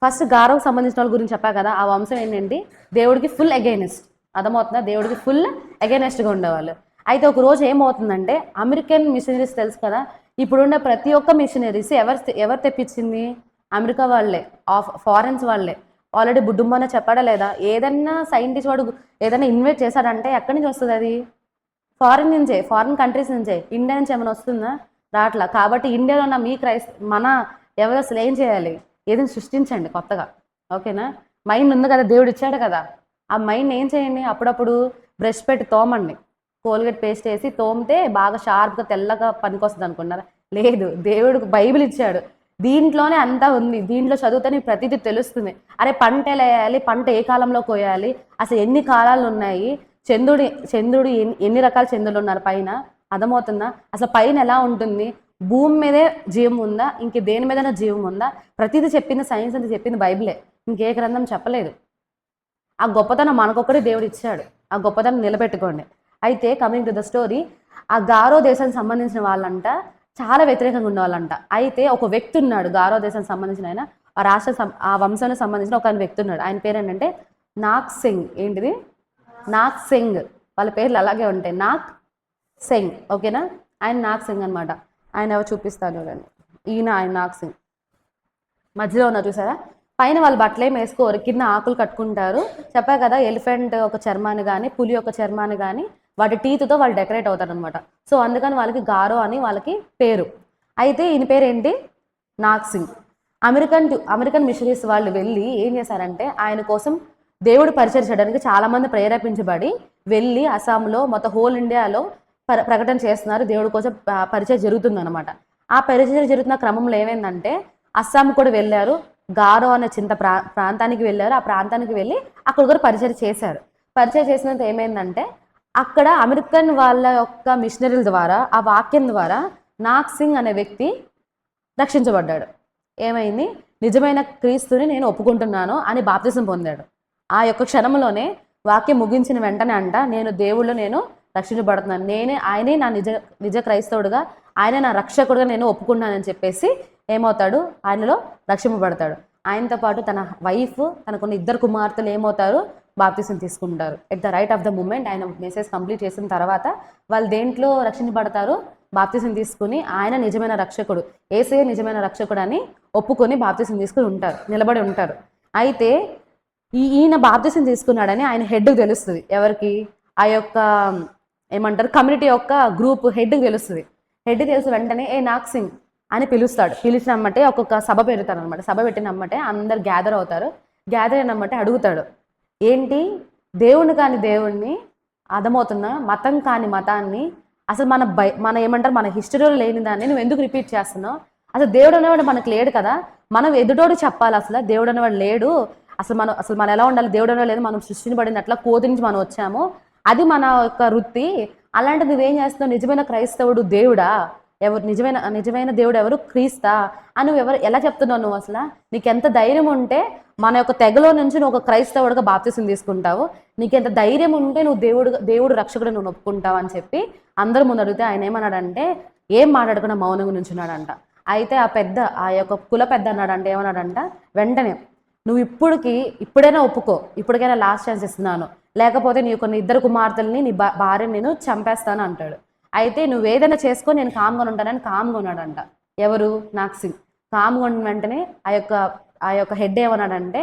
ఫస్ట్ గారోకు సంబంధించిన వాళ్ళ గురించి చెప్పా కదా, ఆ వంశం ఏంటంటే దేవుడికి ఫుల్ అగైనెస్ట్. అర్థమవుతుందా? దేవుడికి ఫుల్ అగైనెస్ట్గా ఉండేవాళ్ళు. అయితే ఒక రోజు ఏమవుతుందంటే, అమెరికన్ మిషనరీస్ తెలుసు కదా, ఇప్పుడున్న ప్రతి ఒక్క మిషనరీస్ ఎవరు తెప్పించింది? అమెరికా వాళ్ళే, ఫారెన్స్ వాళ్ళే. ఆల్రెడీ బుడ్డుమ్మనే చెప్పాడా లేదా? ఏదన్నా సైంటిస్ట్ వాడు ఏదైనా ఇన్వైట్ చేశాడంటే ఎక్కడి నుంచి వస్తుంది అది? ఫారిన్ నుంచే, ఫారిన్ కంట్రీస్ నుంచే. ఇండియా నుంచి ఏమైనా వస్తుందా? రాట్లా. కాబట్టి ఇండియాలో ఉన్న మన ఎవరు అసలు ఏం చేయాలి? ఏదైనా సృష్టించండి కొత్తగా. ఓకేనా? మైండ్ ఉంది కదా, దేవుడు ఇచ్చాడు కదా, ఆ మైండ్ ఏం చేయండి, అప్పుడప్పుడు బ్రష్ పెట్టి తోమండి. కోల్గేట్ పేస్ట్ వేసి తోమితే బాగా షార్ప్గా తెల్లగా పనికొస్తుంది అనుకున్నారా? లేదు, దేవుడు బైబిల్ ఇచ్చాడు, దీంట్లోనే అంతా ఉంది. దీంట్లో చదివితే నీకు ప్రతిదీ తెలుస్తుంది. అరే, పంట ఎలా వేయాలి, పంట ఏ కాలంలో కోయాలి, అసలు ఎన్ని కాలాలు ఉన్నాయి, చంద్రుడు ఎన్ని రకాల చంద్రులు ఉన్నారు పైన, అర్థమవుతుందా? అసలు పైన ఎలా ఉంటుంది, భూమి మీదే జీవం ఉందా, ఇంక దేని మీదైనా జీవం ఉందా, ప్రతిదీ చెప్పింది సైన్స్ అంతా చెప్పింది బైబిలే, ఇంకే గ్రంథం చెప్పలేదు. ఆ గొప్పతనం మనకొక్కడే దేవుడు ఇచ్చాడు, ఆ గొప్పతనం నిలబెట్టుకోండి. అయితే కమింగ్ టు ద స్టోరీ, ఆ గారో దేశానికి సంబంధించిన వాళ్ళంట చాలా వ్యతిరేకంగా ఉండేవాళ్ళంట. అయితే ఒక వ్యక్తి ఉన్నాడు, గారో దేశానికి సంబంధించిన ఆయన, ఆ వంశానికి సంబంధించిన ఒక వ్యక్తి ఉన్నాడు. ఆయన పేరు ఏంటంటే నాగ్ సింగ్. ఏంటిది? నాగ్ సింగ్. వాళ్ళ పేర్లు అలాగే ఉంటాయి, నాగ్ సింగ్. ఓకేనా? ఆయన నాగ్ సింగ్ అనమాట. ఆయన ఎవరు చూపిస్తాను చూడండి. ఆయన నాగ్ సింగ్. మధ్యలో ఉన్న చూసారా, పైన వాళ్ళు బట్టలు ఏమి వేసుకోరు, కింద ఆకులు కట్టుకుంటారు. చెప్పా కదా, ఎలిఫెంట్ ఒక చర్మాన్ని కానీ పులి ఒక చర్మాన్ని కానీ వాటి టీత్తో వాళ్ళు డెకరేట్ అవుతారు అనమాట. సో అందుకని వాళ్ళకి గారో అని వాళ్ళకి పేరు. అయితే ఈయన పేరు ఏంటి? నాగ్ సింగ్. అమెరికన్ మిషనరీస్ వాళ్ళు వెళ్ళి ఏం చేశారంటే ఆయన కోసం దేవుడు పరిచయం చేయడానికి చాలామంది ప్రేరేపించబడి వెళ్ళి అస్సాంలో మొత్తం హోల్ ఇండియాలో ప్రకటన చేస్తున్నారు. దేవుడి కోసం పరిచయం జరుగుతుందన్నమాట. ఆ పరిచయం జరుగుతున్న క్రమంలో ఏమైందంటే అస్సాం కూడా వెళ్ళారు, గారో అనే చింత ప్రాంతానికి వెళ్ళారు. ఆ ప్రాంతానికి వెళ్ళి అక్కడ కూడా పరిచయం చేశారు. పరిచయం చేసినంత ఏమైందంటే అక్కడ అమెరికన్ వాళ్ళ యొక్క మిషనరీల ద్వారా ఆ వాక్యం ద్వారా నాగ్ సింగ్ అనే వ్యక్తి రక్షించబడ్డాడు. ఏమైంది? నిజమైన క్రీస్తుని నేను ఒప్పుకుంటున్నాను అని బాప్తిసం పొందాడు. ఆ యొక్క క్షణంలోనే వాక్యం ముగించిన వెంటనే నేను దేవుళ్ళు నేను రక్షించబడుతున్నాను, ఆయనే నా నిజ క్రైస్తవుడుగా, ఆయనే నా రక్షకుడుగా నేను ఒప్పుకున్నానని చెప్పేసి ఏమవుతాడు? ఆయనలో రక్షింపబడతాడు. ఆయనతో పాటు తన వైఫ్, తనకున్న 2 కుమార్తెలు ఏమవుతారు? బాప్తిసం తీసుకుంటారు. At the right of the moment ఆయన మెసేజ్ కంప్లీట్ చేసిన తర్వాత వాళ్ళు దేంట్లో రక్షించబడతారు? బాప్తిసం తీసుకుని ఆయన నిజమైన రక్షకుడు, యేసే నిజమైన రక్షకుడు అని ఒప్పుకొని బాప్తిసం తీసుకుని ఉంటారు, నిలబడి ఉంటారు. అయితే ఈయన బాప్తిసం తీసుకున్నాడని ఆయన హెడ్కి తెలుస్తుంది. ఎవరికి? ఆ యొక్క ఏమంటారు కమ్యూనిటీ యొక్క గ్రూప్ హెడ్కి తెలుస్తుంది. హెడ్కి తెలిసి వెంటనే నాగ్ సింగ్ అని పిలుస్తాడు. పిలిచినమ్మంటే ఒక్కొక్క సభ పెడతాడు అనమాట. సభ పెట్టినమ్మంటే అందరు గ్యాదర్ అవుతారు. గ్యాదర్ అయినమ్మంటే అడుగుతాడు, ఏంటి దేవుణ్ణి కాని దేవుణ్ణి, అర్థమవుతున్న మతం కాని మతాన్ని, అసలు మన ఏమంటారు మన హిస్టరీలో లేని దాన్ని నువ్వు ఎందుకు రిపీట్ చేస్తున్నావు? అసలు దేవుడు అనేవాడు మనకు లేడు కదా, మనం ఎదుటోడు చెప్పాలి అసలు దేవుడు అనేవాడు లేడు, అసలు మనం ఎలా ఉండాలి, దేవుడు అనేవాడు లేదు, మనం సృష్టించబడింది అట్లా కోతి నుంచి మనం వచ్చాము, అది మన యొక్క వృత్తి. అలాంటిది నువ్వేం చేస్తున్నావు? నిజమైన క్రైస్తవుడు దేవుడా? ఎవరు నిజమైన దేవుడు ఎవరు? క్రీస్తా అని నువ్వు ఎలా చెప్తున్నావు? నువ్వు అసలు నీకెంత ధైర్యం ఉంటే మన యొక్క తెగలో నుంచి నువ్వు ఒక క్రైస్తవుడిగా బాప్తిసం తీసుకుంటావు? నీకెంత ధైర్యం ఉంటే నువ్వు దేవుడు రక్షకుడు నువ్వు ఒప్పుకుంటావు అని చెప్పి అందరూ ముందు అడిగితే ఆయన ఏమన్నాడంటే ఏం మాట్లాడకుండా మౌనంగా నుంచున్నాడంట. అయితే ఆ యొక్క కుల పెద్ద అన్నాడంటే ఏమన్నాడంట, వెంటనే నువ్వు ఇప్పుడైనా ఒప్పుకో, ఇప్పటికైనా లాస్ట్ ఛాన్స్ ఇస్తున్నాను, లేకపోతే నీ కొన్ని 2 కుమార్తెల్ని నీ భార్యని నేను చంపేస్తాను అంటాడు. అయితే నువ్వు ఏదైనా చేసుకో, నేను కామ్గా ఉంటానని కామ్గా ఉన్నాడంట. ఎవరు? నాగ్ సింగ్. కామ్గా ఉన్న వెంటనే ఆ యొక్క హెడ్ ఏమన్నాడంటే,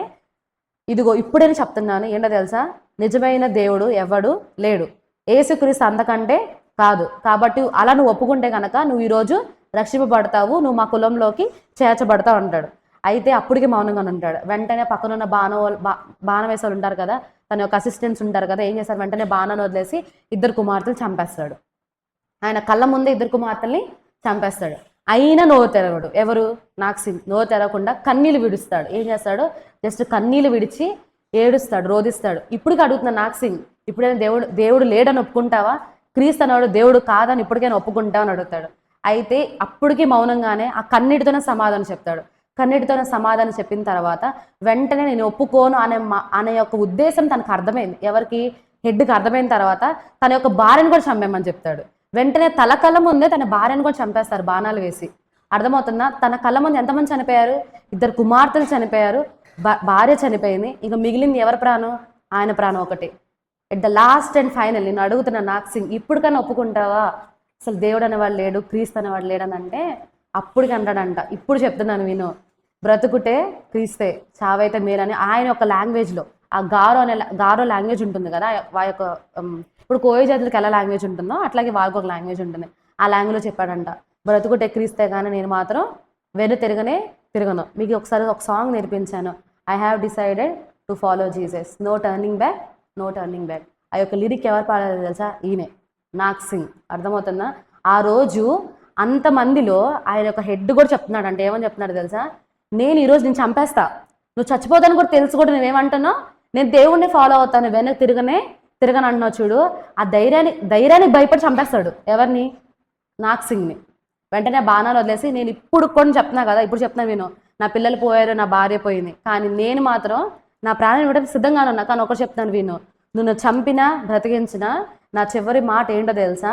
ఇదిగో ఇప్పుడైనా చెప్తున్నాను, ఏంటో తెలుసా, నిజమైన దేవుడు ఎవడు లేడు, యేసుక్రీస్తు అంతకంటే కాదు, కాబట్టి అలా నువ్వు ఒప్పుకుంటే కనుక నువ్వు ఈరోజు రక్షింపబడతావు, నువ్వు మా కులంలోకి చేర్చబడతావు అంటాడు. అయితే అప్పటికి మౌనంగా ఉంటాడు. వెంటనే పక్కనున్న బాణ వేసాలు ఉంటారు కదా, తన యొక్క అసిస్టెంట్స్ ఉంటారు కదా, ఏం చేస్తారు? వెంటనే బాణాన్ని వదిలేసి 2 కుమార్తెలు చంపేస్తాడు. ఆయన కళ్ళ ముందే 2 కుమార్తెల్ని చంపేస్తాడు. అయినా నోరు తెరవడు. ఎవరు? నాగ్ సింగ్. నోరు తెరవకుండా కన్నీళ్ళు విడుస్తాడు. ఏం చేస్తాడు? జస్ట్ కన్నీళ్ళు విడిచి ఏడుస్తాడు, రోధిస్తాడు. ఇప్పటికీ అడుగుతున్నా నాగ్ సింగ్, ఇప్పుడైనా దేవుడు లేడని ఒప్పుకుంటావా? క్రీస్తు అనేవాడు దేవుడు కాదని ఇప్పటికైనా ఒప్పుకుంటావు అని అడుగుతాడు. అయితే అప్పటికీ మౌనంగానే ఆ కన్నీటితోనే సమాధానం చెప్తాడు. కన్నీటితోనే సమాధానం చెప్పిన తర్వాత వెంటనే నేను ఒప్పుకోను అనే యొక్క ఉద్దేశం తనకు అర్థమైంది. ఎవరికి? హెడ్కి అర్థమైన తర్వాత తన యొక్క భార్యను కూడా చంపేమని చెప్తాడు. వెంటనే తల కళ్ళ ముందే తన భార్యను కూడా చంపేస్తారు బాణాలు వేసి. అర్థమవుతుందా? తన కళ్ళ ముందు ఎంతమంది చనిపోయారు? 2 కుమార్తెలు చనిపోయారు, భార్య చనిపోయింది. ఇక మిగిలింది ఎవరి ప్రాణం? ఆయన ప్రాణం ఒకటి. At the last and final నేను అడుగుతున్న నాగ్ సింగ్, ఇప్పటికైనా ఒప్పుకుంటావా అసలు దేవుడు అనేవాడు లేడు, క్రీస్తు అనేవాడు లేడని అంటే అప్పటికి అంటాడంట, ఇప్పుడు చెప్తున్నాను విను, బ్రతుకుటే క్రీస్తే, చావైతే మేలని ఆయన యొక్క లాంగ్వేజ్లో, ఆ గారో లాంగ్వేజ్ ఉంటుంది కదా, వా యొక్క ఇప్పుడు కోయ జాతులకు ఎలా లాంగ్వేజ్ ఉంటుందో అట్లాగే వాళ్ళకి ఒక లాంగ్వేజ్ ఉంటుంది. ఆ లాంగ్వేజ్లో చెప్పాడంట, బ్రతుకుటే క్రీస్తే కానీ నేను మాత్రం తిరగను. మీకు ఒకసారి ఒక సాంగ్ నేర్పించాను, I have decided to follow Jesus, no turning back. ఆ యొక్క లిరిక్ ఎవరు పాడారు తెలుసా? ఈయనే, నాగ్ సింగ్. అర్థమవుతుందా? ఆ రోజు అంతమందిలో ఆయన యొక్క హెడ్ కూడా చెప్తున్నాడు అంటే ఏమని చెప్తున్నాడు తెలుసా? నేను ఈరోజు నేను చంపేస్తా, నువ్వు చచ్చిపోతాను కూడా తెలుసు కూడా నువ్వేమంటున్నావు, నేను దేవుణ్ణి ఫాలో అవుతాను, వెనక్కి తిరగను అంటున్నావు చూడు. ఆ ధైర్యానికి భయపడి చంపేస్తాడు. ఎవరిని? నాగ్ సింగ్ని. వెంటనే బాణాలు వదిలేసి నేను ఇప్పుడు కొన్ని చెప్తున్నా కదా, ఇప్పుడు చెప్తున్నా నేను, నా పిల్లలు పోయారు, నా భార్య పోయింది, కానీ నేను మాత్రం నా ప్రాణం ఇవ్వడానికి సిద్ధంగానే ఉన్నా. కానీ ఒకటి చెప్తాను విను, నువ్వు చంపినా బ్రతికించినా నా చివరి మాట ఏంటో తెలుసా?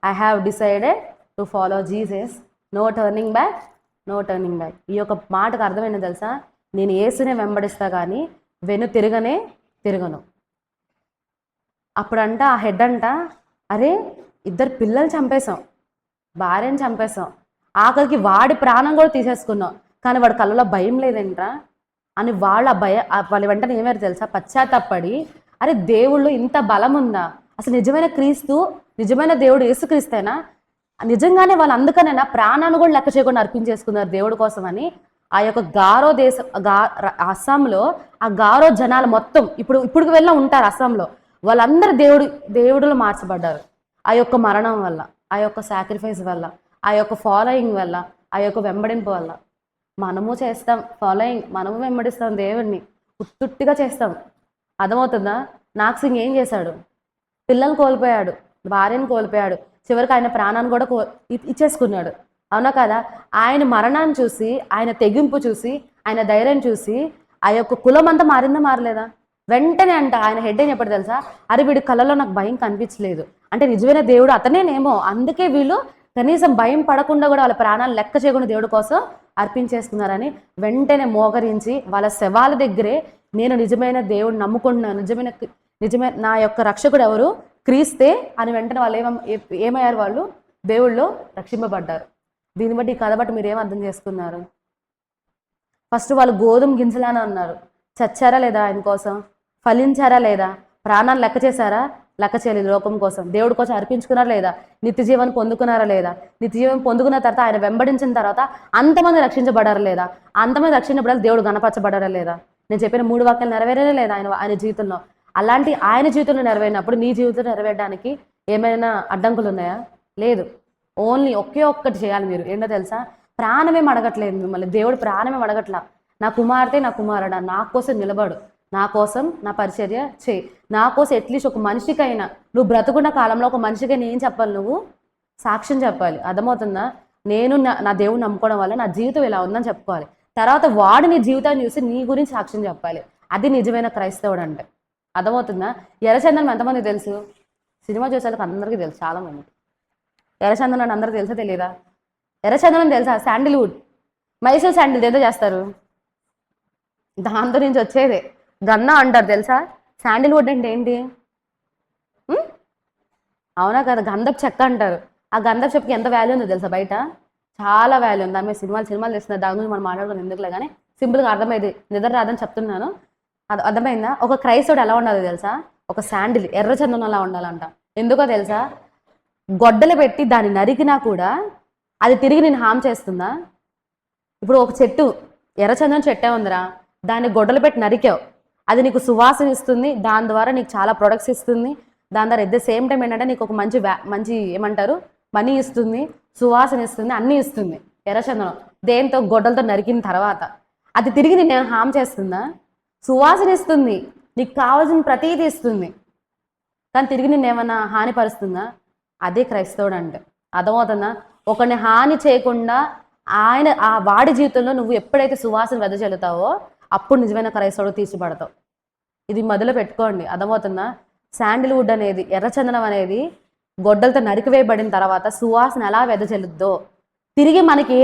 I have decided to follow Jesus, no turning back. ఈ యొక్క మాటకు అర్థమైంది తెలుసా? నేను యేసునే వెంబడిస్తా కానీ తిరగను. అప్పుడంట ఆ హెడ్ అంట, అరే 2 పిల్లలు చంపేశాం, భార్యను చంపేశాం, ఆఖరికి వాడి ప్రాణం కూడా తీసేసుకున్నాం, కానీ వాడి కళ్ళలో భయం లేదేంట్రా అని వాళ్ళ వెంటనే ఏమారు తెలుసా, పశ్చాత్తాపడి అరే దేవుళ్ళు ఇంత బలం ఉందా, అసలు నిజమైన క్రీస్తు నిజమైన దేవుడు యేసుక్రీస్తేనా, నిజంగానే వాళ్ళు అందుకనైనా ప్రాణాన్ని కూడా లెక్క చేయకుండా అర్పించేసుకున్నారు దేవుడి కోసం అని. ఆ యొక్క గారో దేశం అస్సాంలో ఆ గారో జనాలు మొత్తం ఇప్పుడు వెళ్ళినా ఉంటారు అస్సాంలో, వాళ్ళందరూ దేవుడులో మార్చబడ్డారు ఆ యొక్క మరణం వల్ల, ఆ యొక్క సాక్రిఫైస్ వల్ల, ఆ యొక్క ఫాలోయింగ్ వల్ల, ఆ యొక్క వెంబడింపు వల్ల. మనము చేస్తాం ఫాలోయింగ్, మనము వెంబడిస్తాం దేవుడిని, ఉత్తుట్టిగా చేస్తాం. అర్థమవుతుందా? నాగ్ సింగ్ ఏం చేశాడు, పిల్లల్ని కోల్పోయాడు, భార్యను కోల్పోయాడు, చివరికి ఆయన ప్రాణాన్ని కూడా ఇచ్చేసుకున్నాడు. అవునా కదా? ఆయన మరణాన్ని చూసి, ఆయన తెగింపు చూసి, ఆయన ధైర్యం చూసి ఆ యొక్క కులం అంతా మారిందా మారలేదా? వెంటనే అంట ఆయన హెడ్ ఏం చెప్పాడు తెలుసా, అరే వీడి కళ్ళలో నాకు భయం కనిపించలేదు అంటే నిజమైన దేవుడు అతనేనేమో, అందుకే వీళ్ళు కనీసం భయం పడకుండా కూడా వాళ్ళ ప్రాణాలు లెక్క చేయకుండా దేవుడి కోసం అర్పించేస్తున్నారని వెంటనే మోకరించి వాళ్ళ శవాల దగ్గరే నేను నిజమైన దేవుడిని నమ్ముకుంటున్నాను, నిజమైన నా యొక్క రక్షకుడు ఎవరు, క్రీస్తే అని వెంటనే వాళ్ళు ఏమయ్యారు, వాళ్ళు దేవుళ్ళో రక్షింపబడ్డారు. దీన్ని బట్టి ఈ కథ బట్టి మీరు ఏం అర్థం చేసుకున్నారు? ఫస్ట్ వాళ్ళు గోధుమ గింజలానే అన్నారు, చచ్చారా లేదా ఆయన కోసం, ఫలించారా లేదా, ప్రాణాన్ని లెక్క చేశారా, లెక్క చేయలేదు, లోకం కోసం దేవుడి కోసం అర్పించుకున్నారా లేదా, నిత్య జీవనం పొందుకున్నారా లేదా, నిత్య జీవనం పొందుకున్న తర్వాత ఆయన వెంబడించిన తర్వాత అంతమంది రక్షించబడారా లేదా, అంతమంది రక్షించబడాలి దేవుడు గణపరచబడారా లేదా, నేను చెప్పిన 3 వాక్యాలు నెరవేరే లేదా ఆయన జీవితంలో. అలాంటి ఆయన జీవితంలో నెరవేరినప్పుడు నీ జీవితంలో నెరవేరడానికి ఏమైనా అడ్డంకులు ఉన్నాయా? లేదు. ఓన్లీ ఒకే ఒక్కటి చేయాలి మీరు, ఏంటో తెలుసా, ప్రాణమేం అడగట్లేదు మిమ్మల్ని, దేవుడు ప్రాణమేం అడగట్లా, నా కుమార్తె నా కుమారుడా నా కోసం నిలబడు, నా కోసం నా పరిచర్య చేయి, నా కోసం అట్లీస్ట్ ఒక మనిషికైనా నువ్వు బ్రతుకున్న కాలంలో ఒక మనిషికైనా ఏం చెప్పాలి, నువ్వు సాక్ష్యం చెప్పాలి. అర్థమవుతుందా? నేను నా దేవుని నమ్ముకోవడం వల్ల నా జీవితం ఇలా ఉందని చెప్పుకోవాలి. తర్వాత వాడు నీ జీవితాన్ని చూసి నీ గురించి సాక్ష్యం చెప్పాలి. అది నిజమైన క్రైస్తవుడు అంటే. అర్థమవుతుందా? ఎర్రచందనం ఎంతమంది తెలుసు? సినిమా చూసేందుకు అందరికీ తెలుసు, చాలామంది. ఎర్రచందనం అందరికీ తెలుసా తెలియదా? ఎర్రచందనం తెలుసా? శాండిల్వుడ్, మైసూర్ శాండిల్ ఏదో చేస్తారు, దాంతో నుంచి వచ్చేదే గన్నా అంటారు తెలుసా? శాండిల్వుడ్ అంటే ఏంటి? అవునా కదా, గంధపు చెక్క అంటారు. ఆ గంధపు చెక్కకి ఎంత వాల్యూ ఉందో తెలుసా? బయట చాలా వాల్యూ ఉంది. దాని మీద సినిమాలు తెస్తున్నారు, దాని గురించి మనం మాట్లాడుకుని ఎందుకులే కానీ సింపుల్గా అర్థమైంది, నిద్ర రాదని చెప్తున్నాను. అది అర్థమైందా? ఒక క్రైస్తవుడు ఎలా ఉండాలో తెలుసా? ఒక శాండిల్ ఎర్రచందనం అలా ఉండాలంట. ఎందుకో తెలుసా? గొడ్డలు పెట్టి దాన్ని నరికినా కూడా అది తిరిగి నేను హామ్ చేస్తుందా? ఇప్పుడు ఒక చెట్టు, ఎర్రచందనం చెట్టే ఉందిరా, దాన్ని గొడ్డలు పెట్టి నరికావు, అది నీకు సువాసన ఇస్తుంది, దాని ద్వారా నీకు చాలా ప్రొడక్ట్స్ ఇస్తుంది, దాని ద్వారా ఎట్ ద సేమ్ టైం ఏంటంటే నీకు ఒక మంచి ఏమంటారు మనీ ఇస్తుంది, సువాసన ఇస్తుంది, అన్నీ ఇస్తుంది ఎర్రచందనం. దేంతో? గొడ్డలతో నరికిన తర్వాత. అది తిరిగి నేను హామ్ చేస్తుందా? సువాసన ఇస్తుంది, నీకు కావాల్సిన ప్రతీది ఇస్తుంది, కానీ తిరిగి నిన్నేమన్నా హానిపరుస్తుందా? అదే క్రైస్తవుడు అంటే. అర్థమవుతుందా? ఒకరిని హాని చేయకుండా వాడి జీవితంలో నువ్వు ఎప్పుడైతే సువాసన వెదజల్లుతావో అప్పుడు నిజమైన క్రైస్తవుడు తీర్చిపడతావు. ఇది మొదలు పెట్టుకోండి. అర్థమవుతుందా? శాండిల్వుడ్ అనేది, ఎర్రచందనం అనేది గొడ్డలతో నరికివేయబడిన తర్వాత సువాసన ఎలా వెదజల్లుద్దో తిరిగి మనకి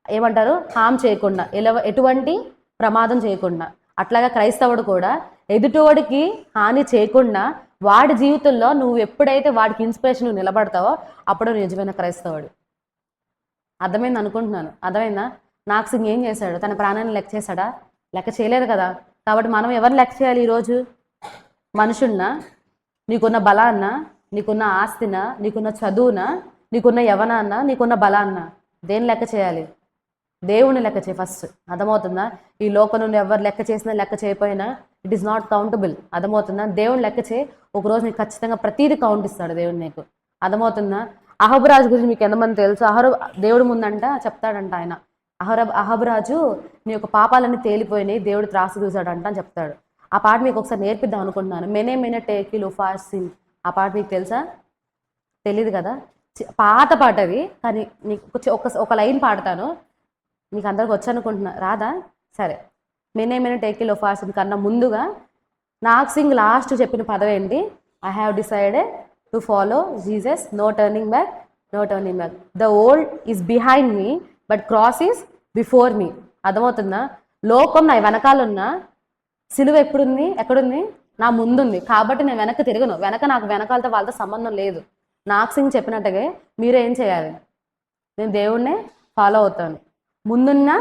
ఏమంటారు హామ్ చేయకుండా, ఎటువంటి ప్రమాదం చేయకుండా, అట్లాగా క్రైస్తవుడు కూడా ఎదుటివాడికి హాని చేయకుండా వాడి జీవితంలో నువ్వు ఎప్పుడైతే వాడికి ఇన్స్పిరేషన్ నిలబడతావో అప్పుడు నిజమైన క్రైస్తవుడు. అర్థమైంది అనుకుంటున్నాను. అర్థమైందా? నాగ్ సింగ్ ఏం చేశాడు? తన ప్రాణాన్ని లెక్క చేశాడా? లెక్క చేయలేదు కదా. కాబట్టి మనం ఎవరిని లెక్క చేయాలి ఈరోజు? మనుషున్నా, నీకున్న బలాన్న, నీకున్న ఆస్తిన, నీకున్న చదువున, నీకున్న యవనాన్న, నీకున్న బలాన్న, దేని లెక్క చేయాలి? దేవుని లెక్క చేయి ఫస్ట్. అర్థమవుతుందా? ఈ లోకం నుండి ఎవరు లెక్క చేసినా లెక్క చేయకపోయినా ఇట్ ఈస్ నాట్ కౌంటబుల్. అర్థమవుతుందా? దేవుని లెక్క చేయి, ఒకరోజు నీకు ఖచ్చితంగా ప్రతీది కౌంట్ ఇస్తాడు దేవుడు నీకు. అర్థమవుతుందా? అహబరాజు గురించి మీకు ఎంతమంది తెలుసు? దేవుడి ముందంట చెప్తాడంట ఆయన, అహబరాజు నీ యొక్క పాపాలన్నీ తేలిపోయినాయి, దేవుడు త్రాసు చూశాడంట అని చెప్తాడు. ఆ పాట మీకు ఒకసారి నేర్పిద్దాం అనుకుంటున్నాను. మెనే టేకిల్ ఫాసిన్. ఆ పాట మీకు తెలుసా? తెలీదు కదా. పాత పాట అది, కానీ నీకు ఒక లైన్ పాడతాను, మీకు అందరికి వచ్చి అనుకుంటున్నా. రాదా? సరే. మెనే టేకిల్ ఫాసిన్ కన్నా ముందుగా నాగ్ సింగ్ లాస్ట్ చెప్పిన పదవి ఏంటి? I have decided to follow Jesus, no turning back, no turning back. The old is behind me but cross is before me. అర్థమవుతుందా? లోకం నా వెనకాలన్నా, సిలువ ఎక్కడుంది? నా ముందుంది. కాబట్టి నేను వెనక్కి తిరగను. నాకు వెనకాలతో వాళ్ళతో సంబంధం లేదు. నాగ్ సింగ్ చెప్పినట్టుగా మీరు ఏం చేయాలి? నేను దేవుణ్ణే ఫాలో అవుతాను. ముందున్న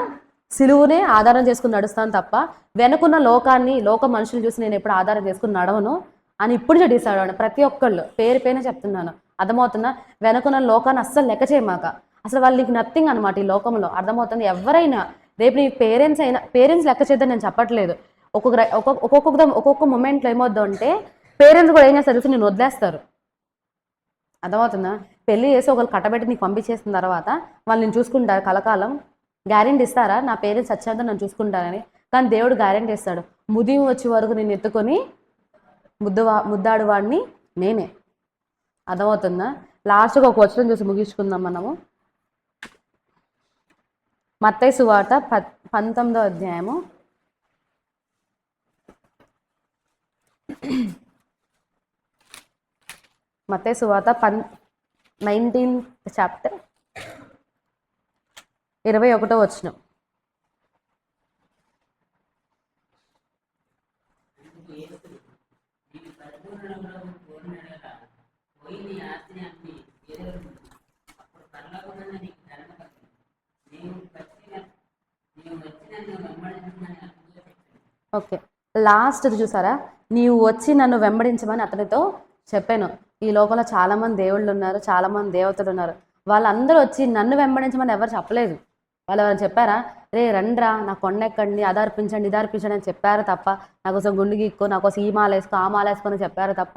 సిలువునే ఆధారం చేసుకుని నడుస్తాను తప్ప వెనుకున్న లోకాన్ని లోక మనుషులు చూసి నేను ఎప్పుడు ఆధారం చేసుకుని నడవను అని ఇప్పుడు చెడిస్తాడు. ప్రతి ఒక్కళ్ళు పేరు పేరునే చెప్తున్నాను. అర్థమవుతుందా? వెనుకున్న లోకాన్ని అస్సలు లెక్క చేయమాక. అసలు వాళ్ళు నీకు నథింగ్ అనమాట ఈ లోకంలో. అర్థమవుతుంది? ఎవరైనా రేపు నీ పేరెంట్స్ అయినా, పేరెంట్స్ లెక్క చేద్దని నేను చెప్పట్లేదు. ఒక్కొక్క మూమెంట్లో ఏమవుద్దు అంటే పేరెంట్స్ కూడా ఏం చేస్తారు తెలిసి నేను వదిలేస్తారు. అర్థమవుతుందా? పెళ్లి చేసి ఒకళ్ళు కట్టబెట్టి నీకు పంపించేసిన తర్వాత వాళ్ళు నేను చూసుకుంటారు కలకాలం. గ్యారెంటీ ఇస్తారా నా పేరెంట్స్ వచ్చేంత నన్ను చూసుకుంటారని? కానీ దేవుడు గ్యారెంటీ ఇస్తాడు, ముదిం వచ్చే వరకు నేను ఎత్తుకొని ముద్దాడు వాడిని నేనే. అర్థమవుతుందా? లాస్ట్గా ఒక వచనం చూసి ముగించుకుందాం మనము. మత్తయి సువార్త 19వ అధ్యాయము 19th చాప్టర్ 21వ వచనం. ఓకే, లాస్ట్ చూసారా? నీవు వచ్చి నన్ను వెంబడించమని అతనితో చెప్పాను. ఈ లోకంలో చాలామంది దేవుళ్ళు ఉన్నారు, చాలామంది దేవతలు ఉన్నారు. వాళ్ళందరూ వచ్చి నన్ను వెంబడించమని ఎవరు చెప్పలేదు. వాళ్ళు ఎవరైనా చెప్పారా? రే రండ్రా నా కొండ ఎక్కండి, అదార్పించండి ఇదార్పించండి అని చెప్పారు తప్ప, నా కోసం గుండు గీక్కో, నా కోసం ఈ మాల వేసుకో ఆ మాల వేసుకొని చెప్పారు తప్ప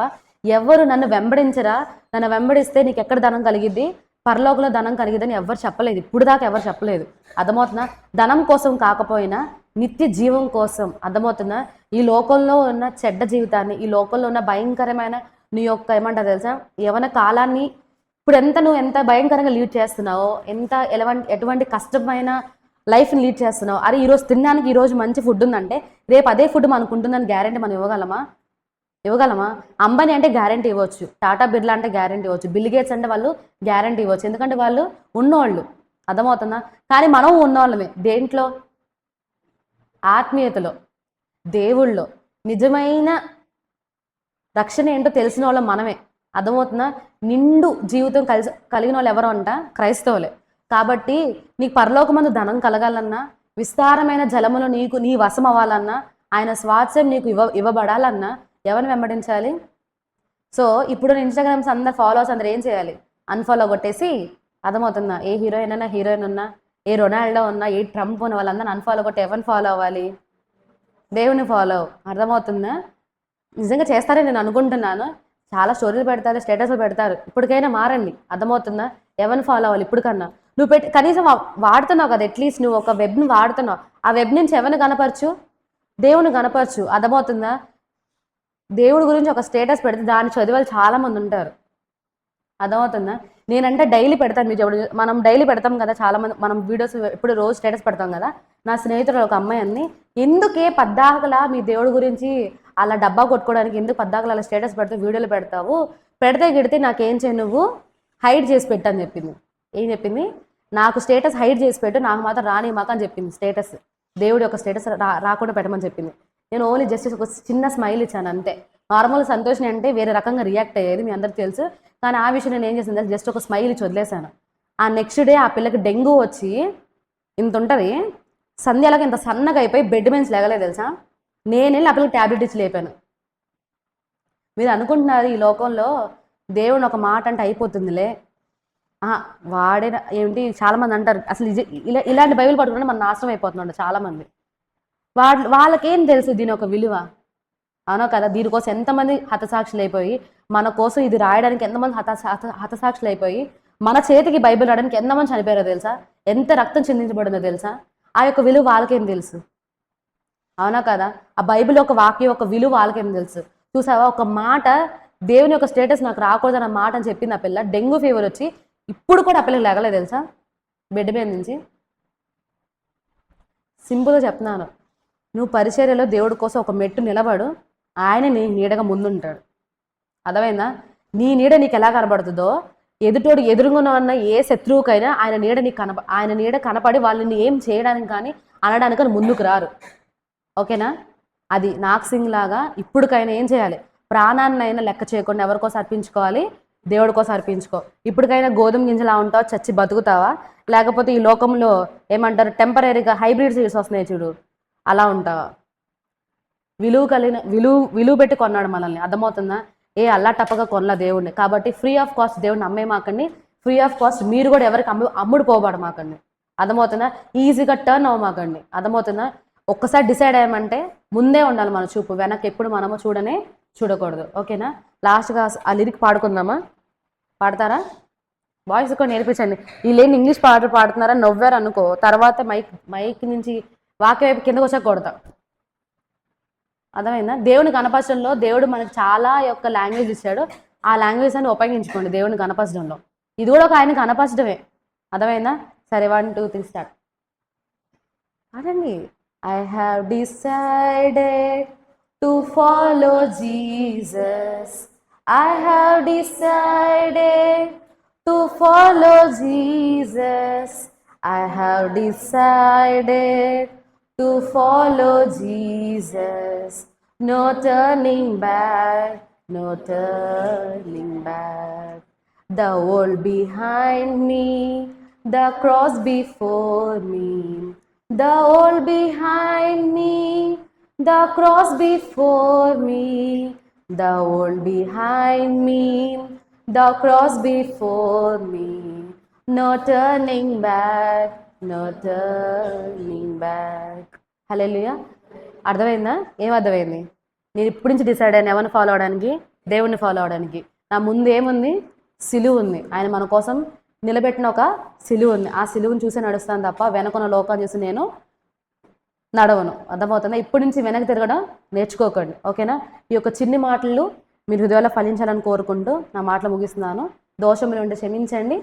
ఎవరు నన్ను వెంబడించరా. నన్ను వెంబడిస్తే నీకు ఎక్కడ ధనం కలిగిద్ది, పరలోకంలో ధనం కలిగిద్దని ఎవరు చెప్పలేదు. ఇప్పుడు దాకా ఎవరు చెప్పలేదు. అర్థమవుతుందా? ధనం కోసం కాకపోయినా నిత్య జీవం కోసం. అర్థమవుతుందా? ఈ లోకంలో ఉన్న చెడ్డ జీవితాన్ని, ఈ లోకంలో ఉన్న భయంకరమైన నీ యొక్క ఏమంటారు తెలుసా యవన కాలాన్ని ఇప్పుడు నువ్వు ఎంత భయంకరంగా లీడ్ చేస్తున్నావో, ఎటువంటి కష్టమైన లైఫ్ని లీడ్ చేస్తున్నావు. అరే ఈరోజు తినడానికి ఈరోజు మంచి ఫుడ్ ఉందంటే రేపు అదే ఫుడ్ మనకు ఉంటుందని గ్యారెంటీ మనం ఇవ్వగలమా? అంబానీ అంటే గ్యారెంటీ ఇవ్వచ్చు, టాటా బిర్లా అంటే గ్యారెంటీ ఇవ్వచ్చు, బిల్ గేట్స్ అంటే వాళ్ళు గ్యారెంటీ ఇవ్వచ్చు, ఎందుకంటే వాళ్ళు ఉన్నోళ్ళు. అర్థమవుతుందా? కానీ మనం ఉన్నోళ్ళమే దేంట్లో? ఆత్మీయతలో, దేవుళ్ళో. నిజమైన రక్షణ ఏంటో తెలిసిన వాళ్ళం మనమే. అర్థమవుతుందా? నిండు జీవితం కలిగిన వాళ్ళు ఎవరు అంట? క్రైస్తవులే. కాబట్టి నీకు పరలోకమందు ధనం కలగాలన్నా, విస్తారమైన జలములు నీ వశం అవ్వాలన్నా, ఆయన స్వాస్థ్యం నీకు ఇవ్వబడాలన్నా ఎవరిని వెంబడించాలి? సో ఇప్పుడు ఇన్స్టాగ్రామ్స్ అందరు ఫాలోవర్స్ అందరు ఏం చేయాలి? అన్ఫాలో కొట్టేసి, అర్థమవుతుందా? ఏ హీరోయిన్ ఉన్నా, ఏ రొనాల్డో ఉన్నా, ఏ ట్రంప్ ఉన్న వాళ్ళందరూ అన్ఫాలో కొట్టి ఎవరిని ఫాలో అవ్వాలి? దేవుని ఫాలో. అర్థమవుతుందా? నిజంగా చేస్తారని నేను అనుకుంటున్నాను. చాలా స్టోరీలు పెడతారు, స్టేటస్లు పెడతారు. ఇప్పటికైనా మారండి. అర్థమవుతుందా? ఎవరిని ఫాలో అవ్వాలి ఇప్పటికన్నా? నువ్వు కనీసం వాడుతున్నావు కదా, అట్లీస్ట్ నువ్వు ఒక వెబ్ని వాడుతున్నావు. ఆ వెబ్ నుంచి ఎవరిని కనపరచు? దేవుని కనపరచు. అర్థమవుతుందా? దేవుడి గురించి ఒక స్టేటస్ పెడితే దాన్ని చదివాలి చాలామంది ఉంటారు. అర్థమవుతుందా? నేనంటే డైలీ పెడతాను. మనం డైలీ పెడతాం కదా చాలామంది, మనం వీడియోస్ ఇప్పుడు రోజు స్టేటస్ పెడతాం కదా. నా స్నేహితుడు ఒక అమ్మాయి అన్ని, ఎందుకే పద్దాకలా మీ దేవుడి గురించి అలా డబ్బా కొట్టుకోవడానికి ఎందుకు పద్దాకలా అలా స్టేటస్ పెడతావు, వీడియోలు పెడతావు, పెడితే గిడితే నాకేం చేయి, నువ్వు హైడ్ చేసి పెట్టు అని చెప్పింది. ఏం చెప్పింది? నాకు స్టేటస్ హైడ్ చేసి పెట్టు, నాకు మాత్రం రాని మాకు అని చెప్పింది. స్టేటస్ దేవుడి యొక్క స్టేటస్ రాకుండా పెట్టమని చెప్పింది. నేను ఓన్లీ జస్ట్ ఒక చిన్న స్మైల్ ఇచ్చాను అంతే. నార్మల్ సంతోషం అంటే వేరే రకంగా రియాక్ట్ అయ్యేది, మీ అందరికి తెలుసు. కానీ ఆ విషయం నేను ఏం చేసింది, జస్ట్ ఒక స్మైల్ ఇచ్చి వదిలేశాను. ఆ నెక్స్ట్ డే ఆ పిల్లకి డెంగ్యూ వచ్చి ఇంత ఉంటుంది, సంధ్యాలకు ఇంత సన్నగా అయిపోయి బెడ్ మీద లేగలేదు తెలుసా. నేను వెళ్ళి ఆ పిల్లకి ట్యాబ్లెట్ ఇచ్చి లేపాను. మీరు అనుకుంటున్నారు ఈ లోకంలో దేవుని ఒక మాట అంటే అయిపోతుందిలే, వాడే ఏంటి? చాలామంది అంటారు అసలు ఇలాంటి బైబిల్ పట్టుకుంటే మనం నాశనం అయిపోతున్నాడు చాలామంది. వాళ్ళకేం తెలుసు దీని ఒక విలువ? అవునో కదా? దీనికోసం ఎంతమంది హతసాక్షులు అయిపోయి, మన కోసం ఇది రాయడానికి ఎంతమంది హతసాక్షులు అయిపోయి, మన చేతికి బైబిల్ రాయడానికి ఎంతమంది చనిపోయారో తెలుసా? ఎంత రక్తం చిందించబడిందో తెలుసా? ఆ యొక్క విలువ వాళ్ళకేం తెలుసు? అవునా కదా? ఆ బైబిల్ ఒక వాక్యం ఒక విలువ వాళ్ళకేం తెలుసు? చూసావా? ఒక మాట, దేవుని యొక్క స్టేటస్ నాకు రాకూడదన్న మాట అని చెప్పింది ఆ పిల్ల. డెంగ్యూ ఫీవర్ వచ్చి ఇప్పుడు కూడా ఆ పిల్లకి లేగలేదు తెలుసా బెడ్ మీద నుంచి. సింపుల్గా చెప్తున్నాను, నువ్వు పరిచర్యలో దేవుడి కోసం ఒక మెట్టు నిలబడు, ఆయన నీ నీడగా ముందుంటాడు. అర్థమైందా? నీ నీడ నీకు ఎలా కనబడుతుందో, ఎదురుగున్న ఉన్న ఏ శత్రువుకైనా ఆయన నీడ కనపడి వాళ్ళని ఏం చేయడానికి కానీ అనడానికి ముందుకు రారు. ఓకేనా? అది నాగ్ సింగ్ లాగా ఇప్పటికైనా ఏం చేయాలి? ప్రాణాన్నైనా లెక్క చేయకుండా ఎవరికోసం అర్పించుకోవాలి? దేవుడి కోసం అర్పించుకో. ఇప్పటికైనా గోధుమ గింజలా ఉంటావు, చచ్చి బతుకుతావా? లేకపోతే ఈ లోకంలో ఏమంటారు, టెంపరీగా హైబ్రిడ్ సీడ్స్ వస్తున్నాయి చూడు, అలా ఉంటావా? విలువ పెట్టి కొన్నాడు మనల్ని, అర్థమవుతుందా? అల్లా టప్పగా కొనలా దేవుడిని. కాబట్టి ఫ్రీ ఆఫ్ కాస్ట్ దేవుడిని అమ్మేమాకండి. ఫ్రీ ఆఫ్ కాస్ట్ మీరు కూడా ఎవరికి అమ్ముడు పోబాడు మాకండి, అర్థమవుతుందా? ఈజీగా టర్న్ అవ్వమాకండి, అర్థమవుతుందా? ఒక్కసారి డిసైడ్ అయ్యామంటే ముందే ఉండాలి మన చూపు, వెనక్కి ఎప్పుడు మనము చూడకూడదు. ఓకేనా? లాస్ట్గా ఆ లిరిక్ పాడుకుందామా? పాడతారా? బాయ్స్ కూడా నేర్పించండి. వీళ్ళేం ఇంగ్లీష్ పాటలు పాడుతున్నారా నవ్వారు అనుకో, తర్వాత మైక్ నుంచి వాక్య వైపు కిందకు వచ్చాక కొడతా, అర్థమైందా? దేవుని కనపరచడంలో దేవుడు మనకు చాలా యొక్క లాంగ్వేజ్ ఇచ్చాడు, ఆ లాంగ్వేజ్ అని ఉపయోగించుకోండి దేవుని కనపరచడంలో. ఇది కూడా ఒక ఆయన కనపరచడమే, అర్థమైందా? సరే, 1 2 3 స్టార్ట్. అదండి. I have decided to follow Jesus. I have decided to follow Jesus. I have decided to follow Jesus. No turning back, no turning back. The world behind me, the cross before me. The world behind me, the cross before me. The world behind me, the cross before me. No turning back, no turning back. హల్లెలూయా. అర్థమైందా? ఏం అర్థమైంది? నేను ఇప్పటి నుంచి decide అయ్యాను ఎవరిని follow అవడానికి, దేవుణ్ణి ఫాలో అవడానికి. నా ముందు ఏముంది? సిలువ ఉంది. ఆయన మన కోసం నిలబెట్టిన ఒక సిలువ ఉంది. ఆ సిలువను చూసి నడుస్తాను తప్ప వెనకున్న లోకాన్ని చూసి నేను నడవను, అర్థమవుతుందా? ఇప్పటి నుంచి వెనక్కి తిరగడం నేర్చుకోకండి, ఓకేనా? ఈ యొక్క చిన్ని మాటలు మీరు హృదయాల్లో ఫలించాలని కోరుకుంటూ నా మాటలు ముగిస్తున్నాను. దోషములు ఉంటే క్షమించండి,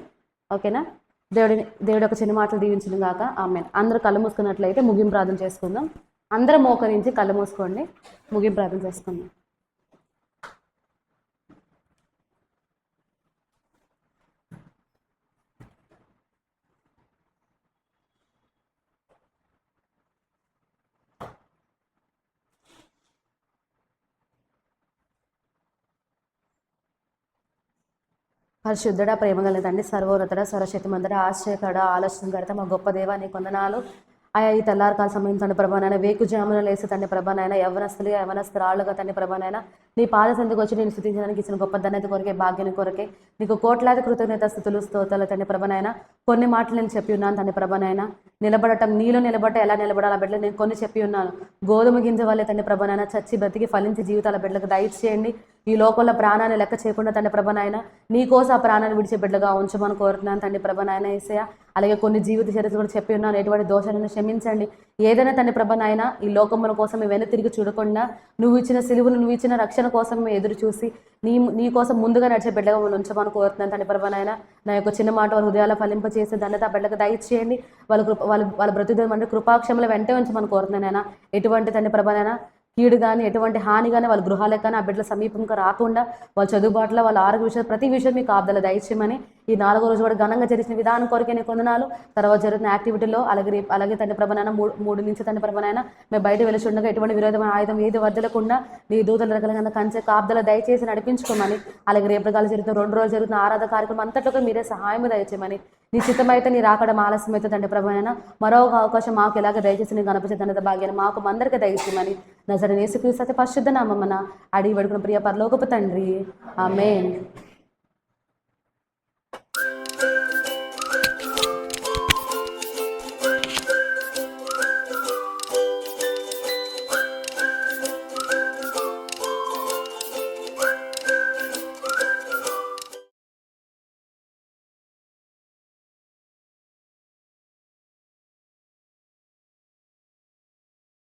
ఓకేనా? దేవుడి యొక్క చిన్న మాటలు దీవించిన గాక. ఆమేన్. అందరూ కళ్ళు మూసుకున్నట్లయితే ముగింపు ప్రార్థన చేసుకుందాం. అందరం మోకరించి కళ్ళు మూసుకోండి, ముగింపు ప్రార్థన చేసుకుందాం. పరిశుద్ధుడ, ప్రేమగల తండ్రి, సర్వోన్నతుడ, సర్వశక్తిమంతుడ, ఆశ్చర్యకరుడ, ఆలోచనకర్త, మా గొప్ప దేవా నీ కొందనాలు. ఆయా ఈ తెల్లారకాల సమయం తండ్రి ప్రభానైనా, వేకుజామున లేసి తండ్రి ప్రభానైనా, యవనస్తురాళ్ళుగా తండ్రి ప్రభానైనా నీ పాద సందుకు వచ్చి నేను స్థుతించడానికి ఇచ్చిన గొప్ప ధన్యత కొరకే, భాగ్యాన్ని కొరకే నీకు కోట్లాది కృతజ్ఞత స్థుతులు స్తోత్రాలు తండ్రి ప్రభానైనా. కొన్ని మాటలు నేను చెప్పి ఉన్నాను తండ్రి ప్రభానైనా, నిలబడటం నీలో నిలబడట ఎలా నిలబడాలి ఆ బిడ్డలు నేను కొన్ని చెప్పి ఉన్నాను. గోధుమ గింజ వల్లే తండ్రి ప్రభానైనా చచ్చి బ్రతికి ఫలించి జీవితాల బిడ్డలకు దయచేయండి. ఈ లోకంలో ప్రాణాన్ని లెక్క చేయకుండా తండ్రి ప్రభానైనా నీ కోసం ఆ ప్రాణాన్ని విడిచే బిడ్డగా ఉంచమని కోరుతున్నాను తండ్రి ప్రభానైనా యేసయ్య. అలాగే కొన్ని జీవిత చరిత్ర కూడా చెప్పి ఉన్నాను, ఎటువంటి దోషాలను క్షమించండి. ఏదైనా తండ్రి ప్రభానైనా ఈ లోకముల కోసం మేము వెను తిరిగి చూడకుండా నువ్వు ఇచ్చిన సిలువను, నువ్వు ఇచ్చిన రక్షణ కోసం మేము ఎదురు చూసి నీ కోసం ముందుగా నడిచే బిడ్డగా మనం ఉంచమని కోరుతున్నాను తండ్రి ప్రభానైనా. నా యొక్క చిన్న మాట వాళ్ళ హృదయాల ఫలింప చేసే ధన్యత ఆ బిడ్డకు దయచేయండి. వాళ్ళ బ్రతుకుదేవం అంటే కృపాక్షముల వెంటే ఉంచమని కోరుతున్నానైనా. ఎటువంటి తండ్రి ప్రభానైనా కీడు కానీ ఎటువంటి హాని కానీ వాళ్ళ గృహాలకు కానీ ఆ బిడ్డల సమీపంగా రాకుండా వాళ్ళ చదువుబాటులో వాళ్ళ ఆరోగ్య విషయాలు ప్రతి విషయం మీకు కాపుదల దయచేయమని ఈ 4వ రోజు కూడా ఘనంగా జరిగిన విధానం కొరకే నేను కొందనాలు. తర్వాత జరుగుతున్న యాక్టివిటీలో అలాగే తండ్రి ప్రభానైనా 3 నుంచి తండ్రి ప్రభానైనా మేము బయట వెలిచి ఉండగా ఎటువంటి విరోధమైన ఆయుధం ఏది వద్దలకుండా నీ దూతల రకాల కంచె కాపుదల దయచేసి నడిపించుకోమని. అలాగే రేపు కాలం జరుగుతున్న 2 రోజులు జరుగుతున్న ఆరాధన కార్యక్రమం అంతట్లో మీరే సహాయం దయచేయమని. నీ చిత్తమైతే నీ రాకడం ఆలస్యం అయితే తండ్రి ప్రభానైనా మరో అవకాశం మాకు ఎలాగ దయచేసి నీ గణపతి ధన్యత భాగ్యాన్ని మాకు అందరికీ దయచేయమని నజరేయుని యేసుక్రీస్తు పరిశుద్ధ నామమున అడిగి వేడుకున్న ప్రియ పరలోకపు తండ్రి, ఆమేన్.